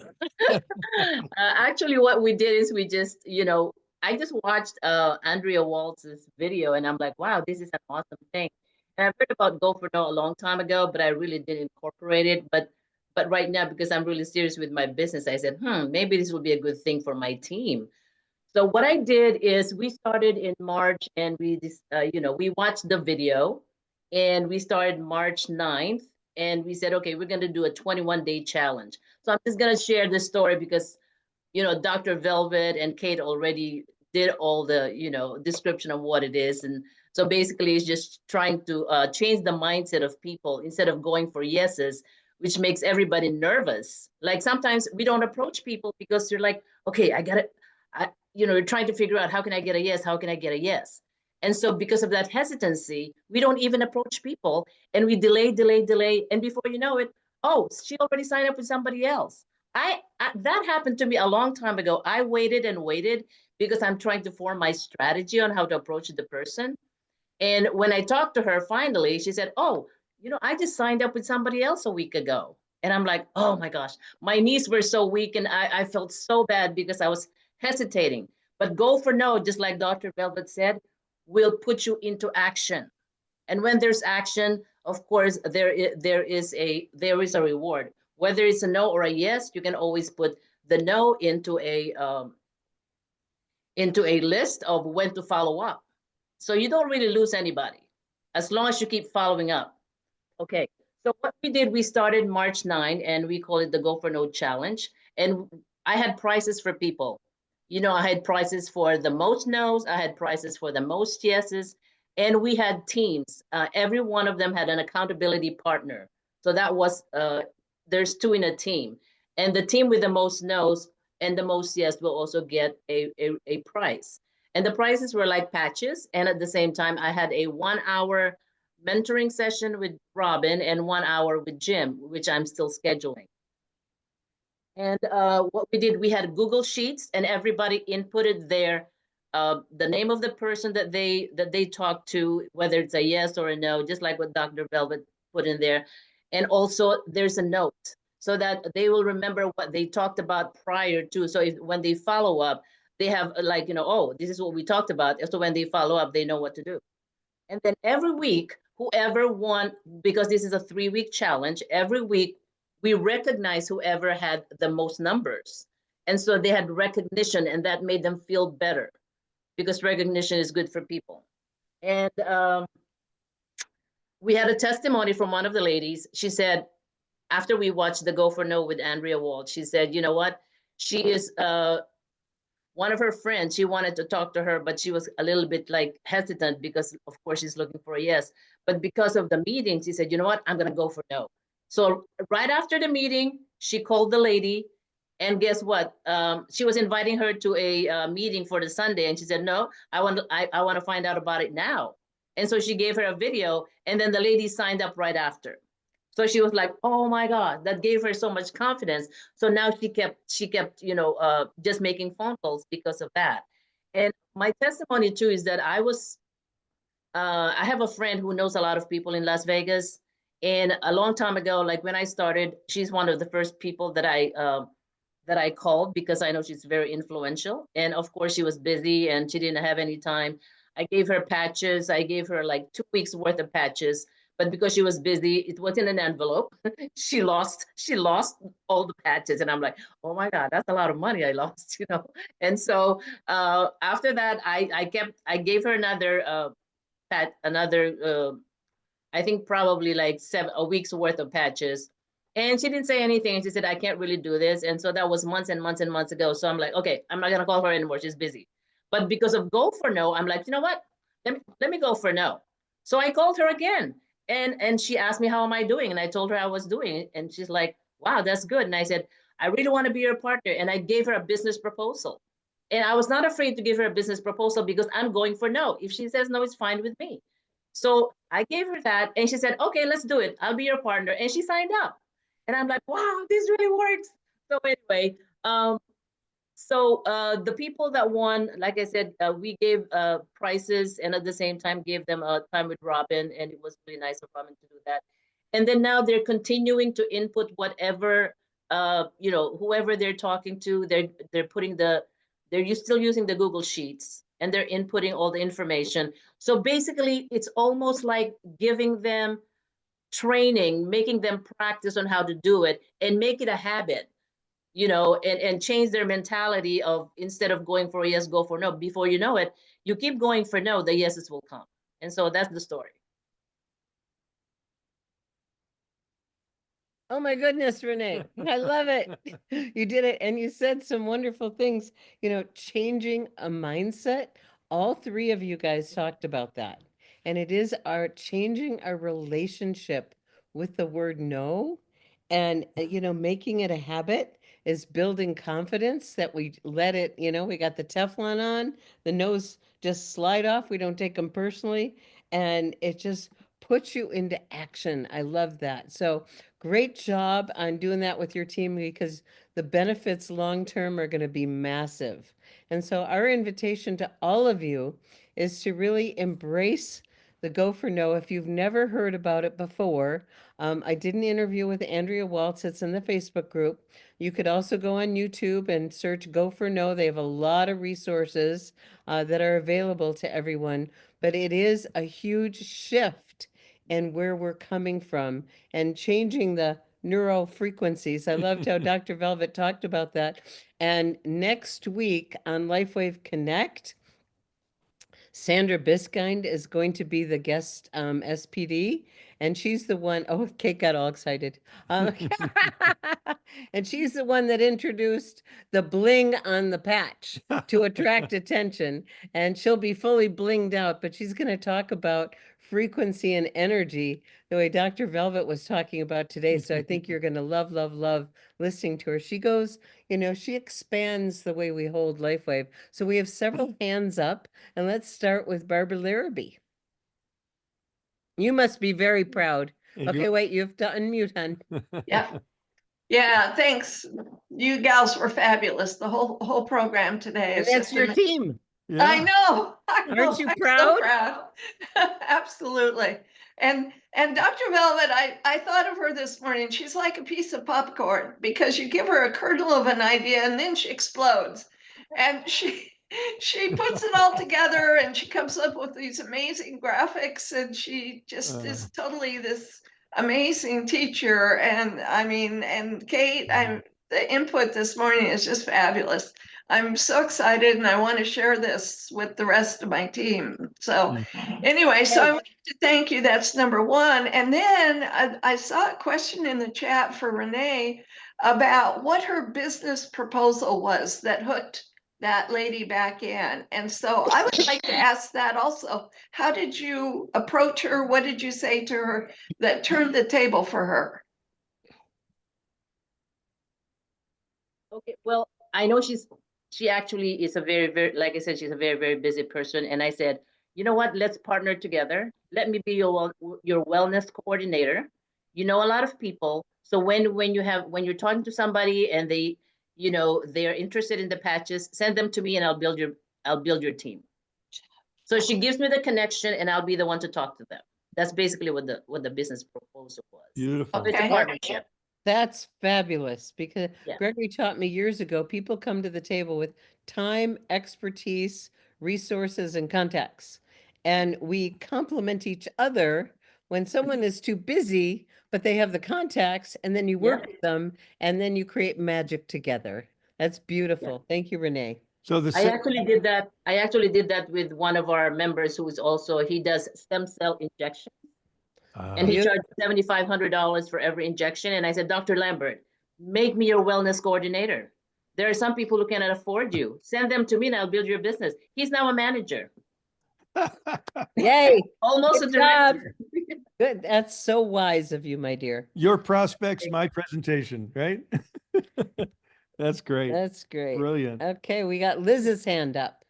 Actually, what we did is we just, I just watched Andrea Waltz's video and I'm like, wow, this is an awesome thing. And I've heard about Go for No a long time ago, but I really didn't incorporate it. But right now, because I'm really serious with my business, I said, maybe this will be a good thing for my team. So what I did is we started in March and we watched the video and we started March 9th and we said, okay, we're going to do a 21-day challenge. So I'm just going to share this story because, Dr. Velvet and Kate already did all the, description of what it is. And so basically it's just trying to change the mindset of people instead of going for yeses, which makes everybody nervous. Like sometimes we don't approach people because you're like, okay, you're trying to figure out how can I get a yes? How can I get a yes? And so because of that hesitancy, we don't even approach people and we delay, delay, delay. And before you know it, oh, she already signed up with somebody else. That happened to me a long time ago. I waited and waited because I'm trying to form my strategy on how to approach the person. And when I talked to her finally, she said, oh, I just signed up with somebody else a week ago. And I'm like, oh my gosh, my knees were so weak and I felt so bad because I was hesitating. But Go for No, just like Dr. Velvet said, will put you into action. And when there's action, of course, there is a reward. Whether it's a no or a yes, you can always put the no into a list of when to follow up. So you don't really lose anybody as long as you keep following up. Okay, so what we did, we started March 9 and we call it the Go for No Challenge. And I had prizes for people. I had prizes for the most no's, I had prizes for the most yeses, and we had teams. Every one of them had an accountability partner. So that was, there's two in a team. And the team with the most no's and the most yes will also get a prize. And the prizes were like patches. And at the same time, I had a 1-hour mentoring session with Robin and 1 hour with Jim, which I'm still scheduling. And what we did, we had Google Sheets and everybody inputted the name of the person that they talked to, whether it's a yes or a no, just like what Dr. Velvet put in there. And also there's a note so that they will remember what they talked about prior to. So when they follow up, they have like, oh, this is what we talked about. So when they follow up, they know what to do. And then every week, whoever won, because this is a 3-week challenge, every week we recognize whoever had the most numbers. And so they had recognition and that made them feel better because recognition is good for people. And we had a testimony from one of the ladies. She said, after we watched the Go for No with Andrea Wald, she said, you know what? She is one of her friends, she wanted to talk to her, but she was a little bit like hesitant because of course she's looking for a yes. But because of the meeting, she said, you know what, I'm gonna go for no. So right after the meeting, she called the lady and guess what? She was inviting her to a meeting for the Sunday and she said, no, I want to find out about it now. And so she gave her a video and then the lady signed up right after. So she was like, oh my God, that gave her so much confidence. So now she kept, just making phone calls because of that. And my testimony too is that I have a friend who knows a lot of people in Las Vegas. And a long time ago, like when I started, she's one of the first people that I called because I know she's very influential. And of course she was busy and she didn't have any time. I gave her patches. I gave her like 2 weeks worth of patches. But because she was busy, it was in an envelope. she lost all the patches. And I'm like, oh my God, that's a lot of money I lost, And so after that, I gave her another I think probably like a week's worth of patches. And she didn't say anything. She said, I can't really do this. And so that was months and months and months ago. So I'm like, okay, I'm not gonna call her anymore. She's busy. But because of Go for No, I'm like, you know what? Let me go for no. So I called her again. And she asked me, how am I doing? And I told her I was doing it. And she's like, wow, that's good. And I said, I really want to be your partner. And I gave her a business proposal. And I was not afraid to give her a business proposal because I'm going for no. If she says no, it's fine with me. So I gave her that and she said, okay, let's do it. I'll be your partner. And she signed up. And I'm like, wow, this really works. So anyway, the people that won, like I said, we gave prizes and at the same time gave them a time with Robin, and it was really nice of Robin to do that. And then now they're continuing to input whatever whoever they're talking to, they're putting still using the Google Sheets and they're inputting all the information. So basically, it's almost like giving them training, making them practice on how to do it and make it a habit, and change their mentality of instead of going for a yes, go for no. Before you know it, you keep going for no, the yeses will come. And so that's the story. Oh my goodness, Renee. I love it. You did it. And you said some wonderful things, changing a mindset. All three of you guys talked about that. And it is our changing our relationship with the word no and, making it a habit is building confidence that we let it, we got the Teflon on, the no's just slide off. We don't take them personally. And it just puts you into action. I love that. So, great job on doing that with your team because the benefits long term are going to be massive. And so, our invitation to all of you is to really embrace the Go for No. If you've never heard about it before, I did an interview with Andrea Waltz. It's in the Facebook group. You could also go on YouTube and search Go for No. They have a lot of resources that are available to everyone, but it is a huge shift in where we're coming from and changing the neural frequencies. I loved how Dr. Velvet talked about that. And next week on LifeWave Connect, Sandra Biskind is going to be the guest SPD, and she's the one. Oh, Kate got all excited. And she's the one that introduced the bling on the patch to attract attention. And she'll be fully blinged out, but she's going to talk about frequency and energy the way Dr. Velvet was talking about today. So I think you're going to love, love, love listening to her. She goes, she expands the way we hold LifeWave. So we have several hands up. And let's start with Barbara Larrabee. You must be very proud. Okay, wait, you have to unmute, hon. Yeah. Yeah, thanks. You gals were fabulous. The whole program today And is that's just your team. I know. Aren't you I'm proud? so proud. Absolutely. And Dr. Velvet, I thought of her this morning. She's like a piece of popcorn because you give her a kernel of an idea and then she explodes. And she puts it all together and she comes up with these amazing graphics and she just is totally this amazing teacher. And I mean, and Kate, the input this morning is just fabulous. I'm so excited and I want to share this with the rest of my team. So anyway, so I want to thank you. That's number one. And then I saw a question in the chat for Renee about what her business proposal was that hooked that lady back in. And so I would like to ask that also. How did you approach her? What did you say to her that turned the table for her? Okay, well, I know she actually is a very, very, like I said, she's a very, very busy person. And I said, you know what, let's partner together. Let me be your wellness coordinator. You know a lot of people. So when you're talking to somebody and they're interested in the patches, send them to me and I'll build your team. So she gives me the connection and I'll be the one to talk to them. That's basically what the business proposal was. Beautiful. It's a partnership. That's fabulous because Yeah. Gregory taught me years ago, people come to the table with time, expertise, resources, and contacts. And we complement each other when someone is too busy, but they have the contacts, and then you work with them, and then you create magic together. That's beautiful. Thank you, Renee. So I actually did that. I actually did that with one of our members who is also, he does stem cell injection. And he charged $7,500 for every injection. And I said, Dr. Lambert, make me your wellness coordinator. There are some people who cannot afford you. Send them to me and I'll build your business. He's now a manager. Yay. Almost a Good job. director. Good. That's so wise of you, my dear. Your prospects, my presentation, right? That's great. That's great. Brilliant. Okay, we got Liz's hand up.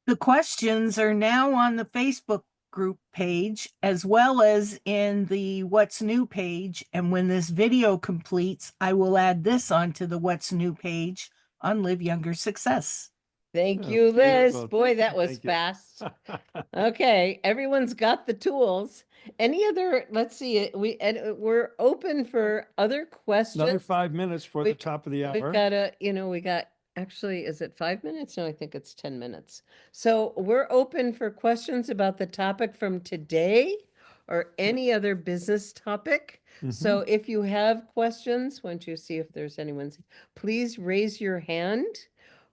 The questions are now on the Facebook group page as well as in the What's New page. And when this video completes, I will add this onto the What's New page on Live Younger Success. Thank Oh, you, Liz. beautiful. Boy, Thank that you, was thank you. fast. Okay, everyone's got the tools. Any other, let's see, we're open for other questions. Another 5 minutes for the We've- top of the We've hour. got actually, is it 5 minutes? No, I think it's 10 minutes. So we're open for questions about the topic from today or any other business topic. So if you have questions, once you see if there's anyone's, please raise your hand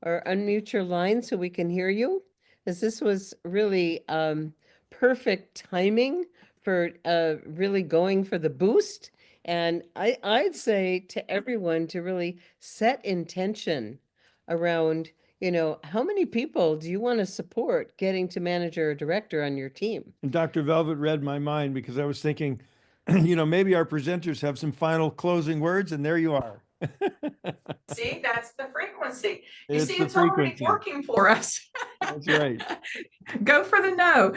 or unmute your line so we can hear you. As this was really perfect timing for really going for the boost. And I'd say to everyone to really set intention around, how many people do you want to support getting to manager or director on your team? And Dr. Velvet read my mind because I was thinking, maybe our presenters have some final closing words, and there you are. See, that's the frequency. You It's see, the it's already frequency. working for us. That's right. Go for the no.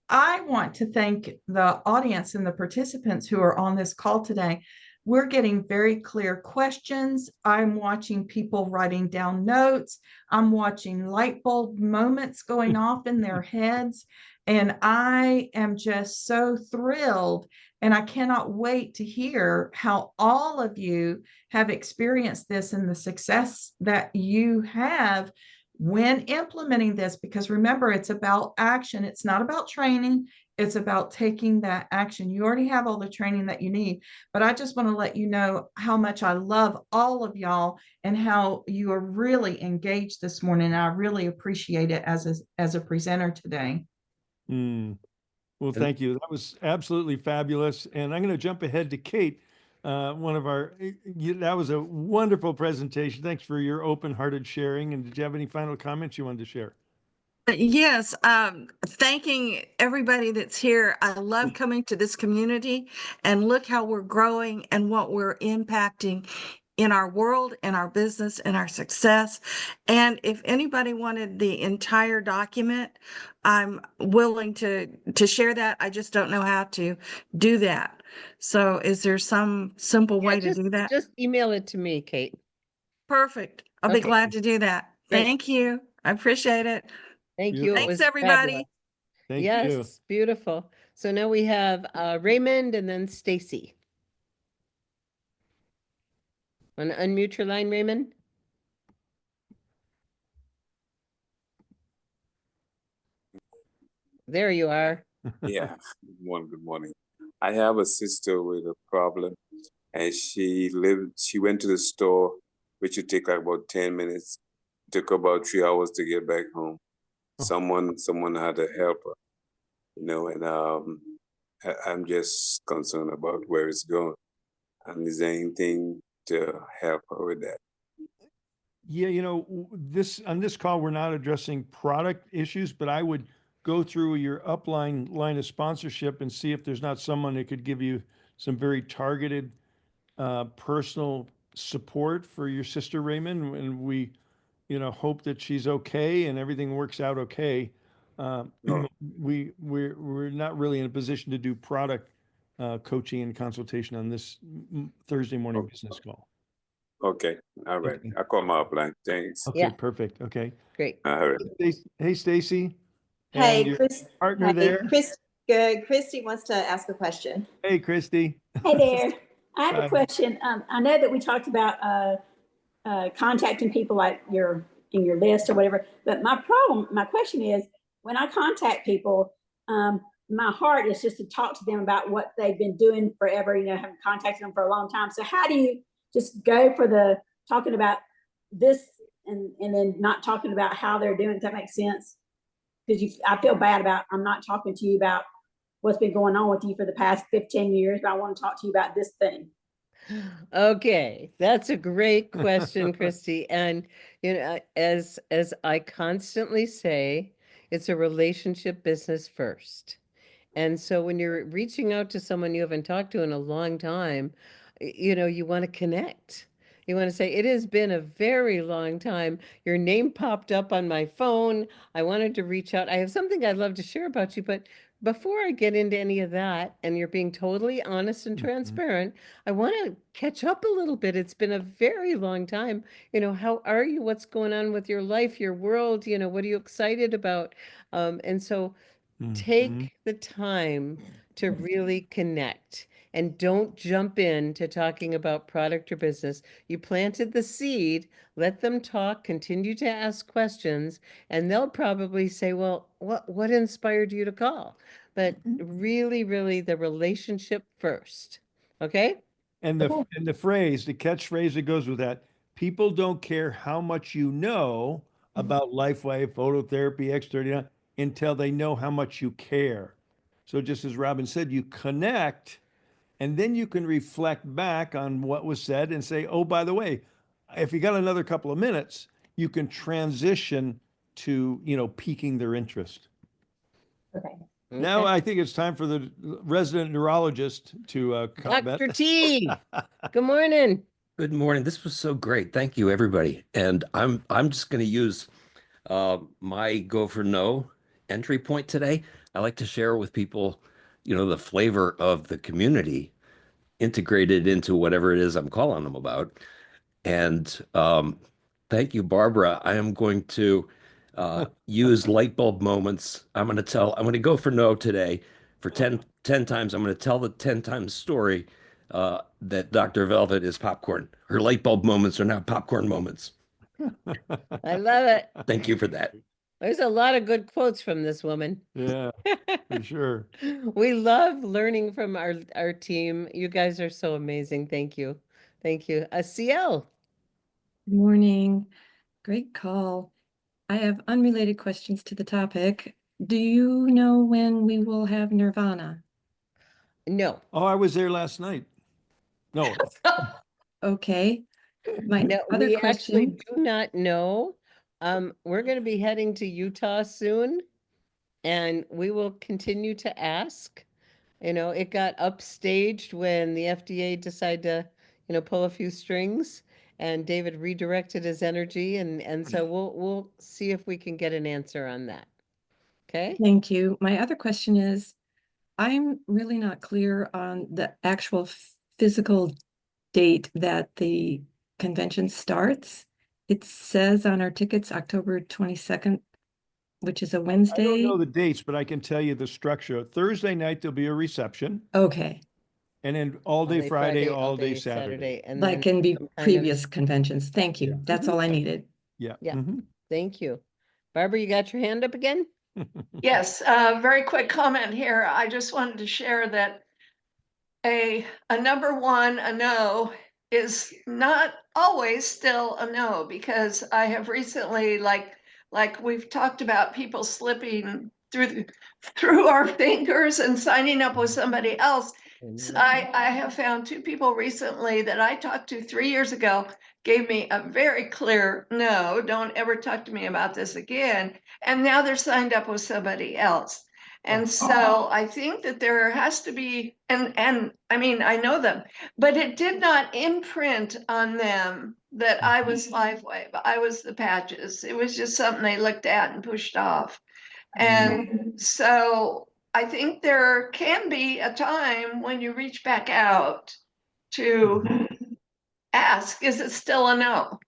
I want to thank the audience and the participants who are on this call today. We're getting very clear questions. I'm watching people writing down notes. I'm watching light bulb moments going off in their heads. And I am just so thrilled. And I cannot wait to hear how all of you have experienced this and the success that you have when implementing this, because remember, it's about action. It's not about training. It's about taking that action. You already have all the training that you need, but I just want to let you know how much I love all of y'all and how you are really engaged this morning. I really appreciate it as a presenter today. Well, thank you. That was absolutely fabulous. And I'm going to jump ahead to Kate. That was a wonderful presentation. Thanks for your open-hearted sharing. And did you have any final comments you wanted to share? Yes, thanking everybody that's here. I love coming to this community and look how we're growing and what we're impacting in our world, in our business, in our success. And if anybody wanted the entire document, I'm willing to share that. I just don't know how to do that. So is there some simple way to do that? Just email it to me, Kate. Perfect. I'll be Okay. glad to do that. Great. Thank you. I appreciate it. Thank you. Beautiful. It was Thanks, everybody. fabulous. Thank Yes, you. beautiful. So now we have Raymond and then Stacy. Want to unmute your line, Raymond? There you are. Yeah, good morning, good morning. I have a sister with a problem, and she went to the store, which would take like about 10 minutes. Took about 3 hours to get back home. Someone had to help her, and I'm just concerned about where it's going. And is there anything to help her with that? Yeah, on this call, we're not addressing product issues, but I would go through your upline line of sponsorship and see if there's not someone that could give you some very targeted personal support for your sister Raymond. And we, hope that she's okay and everything works out okay. We're not really in a position to do product coaching and consultation on this Thursday morning business call. Okay, all right. Okay. I'll call my upline. Thanks. Okay, Yeah. perfect. Okay. Great. All right. Hey, Stacy. Hey, And your Chris. partner Hey, there. Good. Christy wants to ask a question. Hey, Christy. Hey there. I have Hi. a question. I know that we talked about contacting people like in your list or whatever, but my question is, when I contact people, my heart is just to talk to them about what they've been doing forever, having contacted them for a long time. So how do you just go for the talking about this and then not talking about how they're doing? Does that make sense? Because I feel bad about, I'm not talking to you about what's been going on with you for the past 15 years, but I want to talk to you about this thing. Okay, that's a great question, Christy. And as I constantly say, it's a relationship business first. And so when you're reaching out to someone you haven't talked to in a long time, you want to connect. You want to say, it has been a very long time. Your name popped up on my phone. I wanted to reach out. I have something I'd love to share about you, but before I get into any of that, and you're being totally honest and transparent, I want to catch up a little bit. It's been a very long time. How are you? What's going on with your life, your world? What are you excited about? And so take the time to really connect and don't jump into talking about product or business. You planted the seed, let them talk, continue to ask questions, and they'll probably say, well, what inspired you to call? But really, really the relationship first. Okay? And the phrase, the catchphrase that goes with that, people don't care how much you know about LifeWave, phototherapy, X39 until they know how much you care. So just as Robin said, you connect and then you can reflect back on what was said and say, oh, by the way, if you got another couple of minutes, you can transition to, piquing their interest. Okay. Now Okay. I think it's time for the resident neurologist to comment. Dr. T, good morning. Good morning. This was so great. Thank you, everybody. And I'm just going to use my go for no entry point today. I like to share with people, the flavor of the community integrated into whatever it is I'm calling them about. And thank you, Barbara. I am going to use light bulb moments. I'm going to go for no today for 10 times. I'm going to tell the 10 times story that Dr. Velvet is popcorn. Her light bulb moments are now popcorn moments. I love it. Thank you for that. There's a lot of good quotes from this woman. Yeah, for sure. We love learning from our team. You guys are so amazing. Thank you. Thank you. CL. Good morning. Great call. I have unrelated questions to the topic. Do you know when we will have Nirvana? No. Oh, I was there last night. No. Okay. My No, other we actually question, do not know. We're going to be heading to Utah soon, and we will continue to ask. It got upstaged when the FDA decided to, pull a few strings, and David redirected his energy, and so we'll see if we can get an answer on that. Okay? thank you. My other question is, I'm really not clear on the actual physical date that the convention starts. It says on our tickets October 22nd, which is a I don't Wednesday. know the dates, but I can tell you the structure. Thursday night, there'll be a reception, Okay, and then all day Friday, all day Saturday, Saturday. and like in some kind of- previous conventions. Thank you. That's all I needed. Yeah. Yeah. Mhm. Thank you. Barbara, you got your hand up again? Yes, very quick comment here. I just wanted to share that a number one, a no, is not always still a no, because I have recently, like we've talked about people slipping through our fingers and signing up with somebody else. So I have found two people recently that I talked to 3 years ago, gave me a very clear no, don't ever talk to me about this again. And now they're signed up with somebody else. And so I think that there has to be, and I mean, I know them, but it did not imprint on them that I was LifeWave. I was the patches. It was just something they looked at and pushed off. And so I think there can be a time when you reach back out to ask, is it still a no?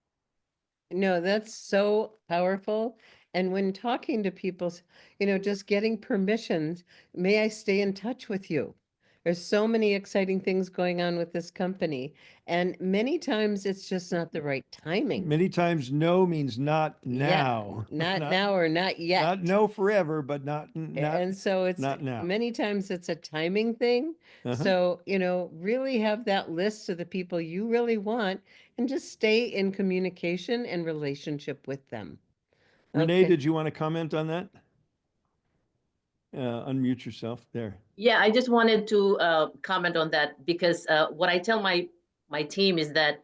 No, that's so powerful. And when talking to people, just getting permissions, may I stay in touch with you? There's so many exciting things going on with this company. And many times it's just not the right timing. Many times no means not Yeah, now. not now or not yet. Not no forever, but not And so it's not now. many times it's a timing thing. Uh-huh. So, really have that list of the people you really want and just stay in communication and relationship with them. Renee, Okay. did you want to comment on that? Unmute yourself there. Yeah, I just wanted to comment on that because what I tell my team is that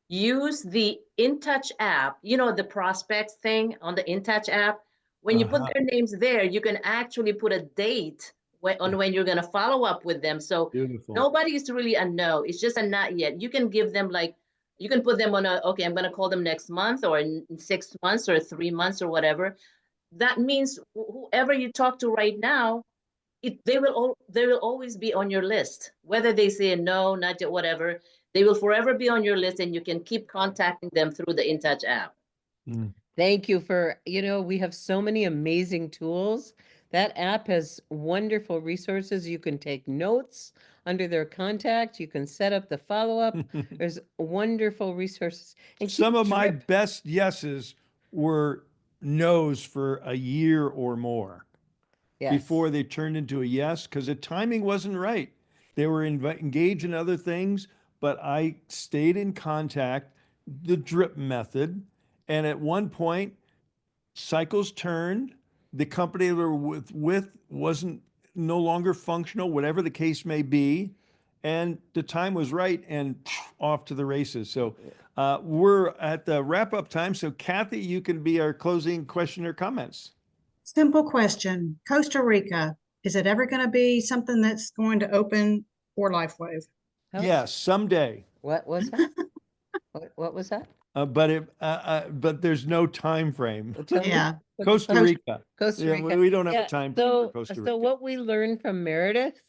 use the InTouch app, the prospects thing on the InTouch app. When you put their names there, you can actually put a date when you're going to follow up with them. So Beautiful. nobody is really a no. It's just a not yet. You can give them like, You can put them on a, okay, I'm gonna call them next month or in 6 months or 3 months or whatever. That means whoever you talk to right now, they will always be on your list, whether they say no, not yet, whatever. They will forever be on your list, and you can keep contacting them through the InTouch app. Thank you for, we have so many amazing tools. That app has wonderful resources. You can take notes under their contact. You can set up the follow-up. There's wonderful resources. And keep Some of my drip- best yeses were no's for a year or more before Yes. they turned into a yes, because the timing wasn't right. They were engaged in other things, but I stayed in contact, the drip method. And at one point, cycles turned. The company they were with wasn't no longer functional, whatever the case may be. And the time was right and off to the races. So we're at the wrap up time. So Kathy, you can be our closing question or comments. Simple question. Costa Rica, is it ever going to be something that's going to open for LifeWave? How- Yes, someday. What was that? What was that? But there's no time frame. Tell me. Yeah. Costa Rica. Costa Yeah, Rica. we don't have Yeah, time so, for Costa so Rica. what we learned from Meredith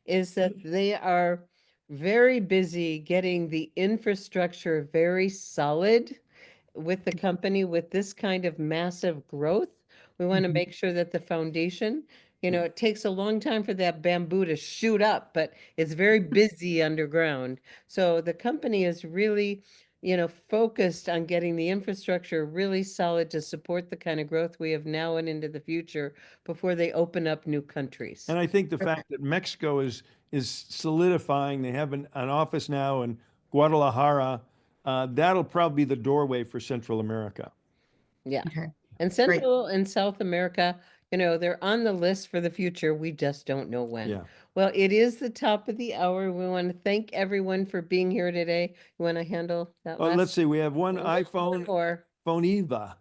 is that they are very busy getting the infrastructure very solid with the company with this kind of massive growth. We want to Mhm. make sure that the foundation, it takes a long time for that bamboo to shoot up, but it's very busy underground. So the company is really, focused on getting the infrastructure really solid to support the kind of growth we have now and into the future before they open up new countries. And I think the fact that Mexico is solidifying, they have an office now in Guadalajara, that'll probably be the doorway for Central America. Yeah. Okay. And Central and South America, they're on the list for the future. We just don't know when. Yeah. Well, it is the top of the hour. We want to thank everyone for being here today. You want to handle that Oh, last? let's see. We have one iPhone, Or Phoneva,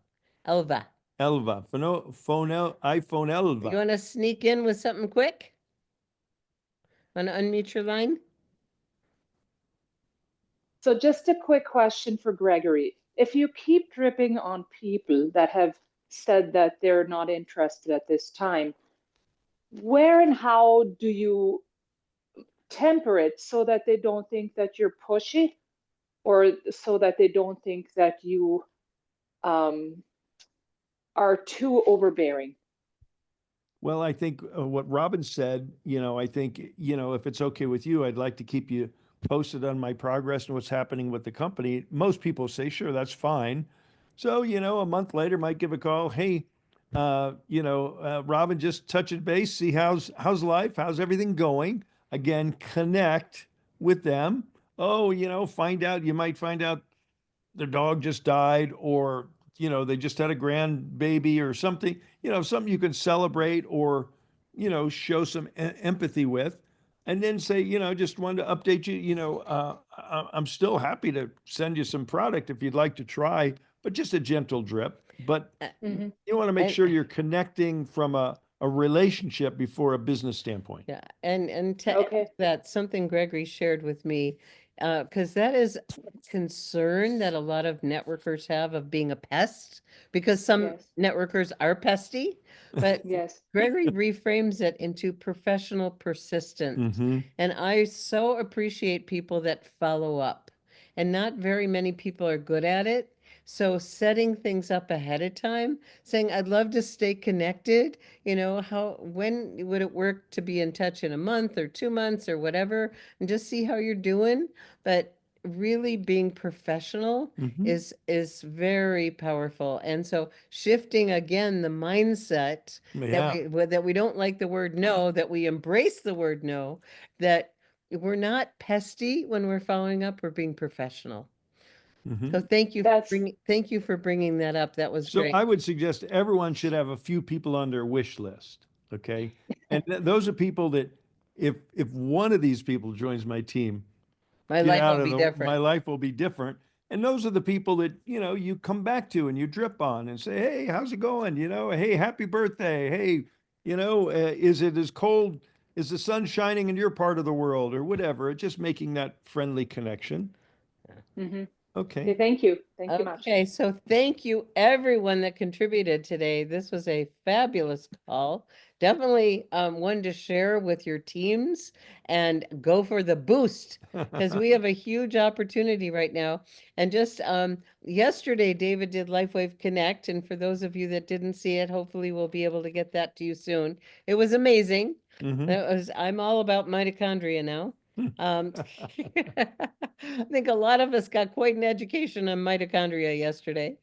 Elva. Elva, iPhone You Elva. want to sneak in with something quick? Want to unmute your line? So just a quick question for Gregory. If you keep dripping on people that have said that they're not interested at this time, where and how do you temper it so that they don't think that you're pushy, or so that they don't think that you are too overbearing? Well, I think what Robin said, I think, if it's okay with you, I'd like to keep you posted on my progress and what's happening with the company. Most people say, sure, that's fine. So, a month later might give a call. Hey, Robin, just touching base, see how's life, how's everything going? Again, connect with them. Oh, you might find out their dog just died, or they just had a grandbaby or something, something you can celebrate or show some empathy with, and then say, just wanted to update you, I'm still happy to send you some product if you'd like to try, but just a gentle drip. But Mhm. you want to make And- sure you're connecting from a relationship before a business standpoint. Yeah, and to Okay. add to that, something Gregory shared with me, because that is a concern that a lot of networkers have of being a pest, because some Yes. networkers are pesty, but Yes. Gregory reframes it into professional persistence. Mm-hmm. And I so appreciate people that follow up, and not very many people are good at it. So setting things up ahead of time, saying, I'd love to stay connected, when would it work to be in touch in a month or 2 months or whatever, and just see how you're doing. But really being professional Mhm. is very powerful. And so shifting again the mindset Yeah. that we don't like the word no, that we embrace the word no, that we're not pesty when we're following up, we're being professional. Mhm. So thank you That's thank you for bringing that up. That was So great. I would suggest everyone should have a few people on their wish list, okay? And those are people that if one of these people joins my team, My get life out will of be my different. life will be different. And those are the people that, you come back to and you drip on and say, hey, how's it going? Hey, happy birthday. Hey, is it as cold? Is the sun shining in your part of the world or whatever? Just making that friendly connection. Mhm. Okay. Thank you. Thank you much. Okay, so thank you everyone that contributed today. This was a fabulous call. Definitely one to share with your teams and go for the boost because we have a huge opportunity right now. And just yesterday, David did LifeWave Connect. And for those of you that didn't see it, hopefully we'll be able to get that to you soon. It was amazing. I'm all about mitochondria now. I think a lot of us got quite an education on mitochondria yesterday.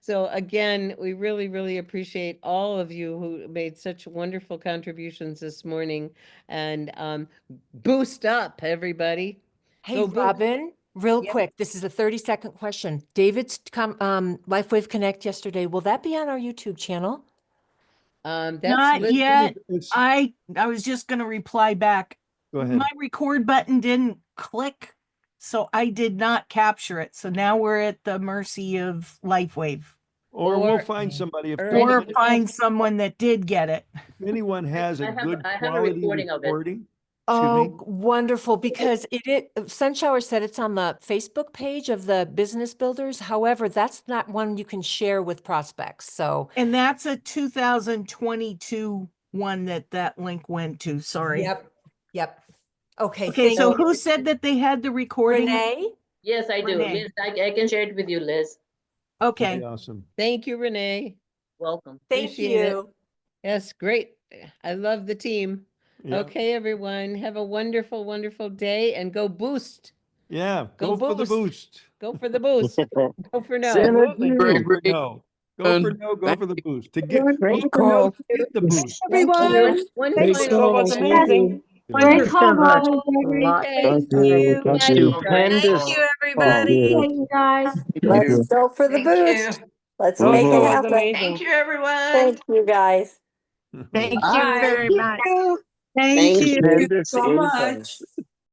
So again, we really, really appreciate all of you who made such wonderful contributions this morning, and boost up, everybody. Hey, Go boost. Robin, real Yep. quick, this is a 30-second question. David's LifeWave Connect yesterday. Will that be on our YouTube channel? That's Not Liz- yet. It's- I was just going to reply back. Go ahead. My record button didn't click, so I did not capture it. So now we're at the mercy of LifeWave. Or we'll Or- find somebody if or Or anyone find else. someone that did get it. if anyone has a good I have a quality recording of it. recording. Oh, wonderful, because Sunshower said it's on the Facebook page of the Business Builders. However, that's not one you can share with prospects. So, And that's a 2022 one that link went to. Sorry. Yep. Okay, Okay, thank so you. who said that they had the recording? Renee? Yes, I do. Renee. Liz, I can share it with you, Liz. Okay. Pretty awesome. Thank you, Renee. Welcome. Thank Appreciate it. you. Yes, great. I love the team. Yeah. Okay, everyone, have a wonderful, wonderful day and go boost. Yeah. Go Go for the boost. Go for the boost. Go for no. Absolutely. Go Great, for great. no. Go for no. Go for the boost. To get Great go for no call. to get the boost. Everyone. One Great final call. thing. Amazing. Great call, Robin, Gregory. Okay. Thank you. Bye, Thank you. guys. Thank you, everybody. Appreciate you guys. Let's go for the Thank you. boost. Let's Mhm. make it was happen. Thank you, everyone. Thank you, guys. Thank you Bye. very much. Thank you. Tremendous so insight. much.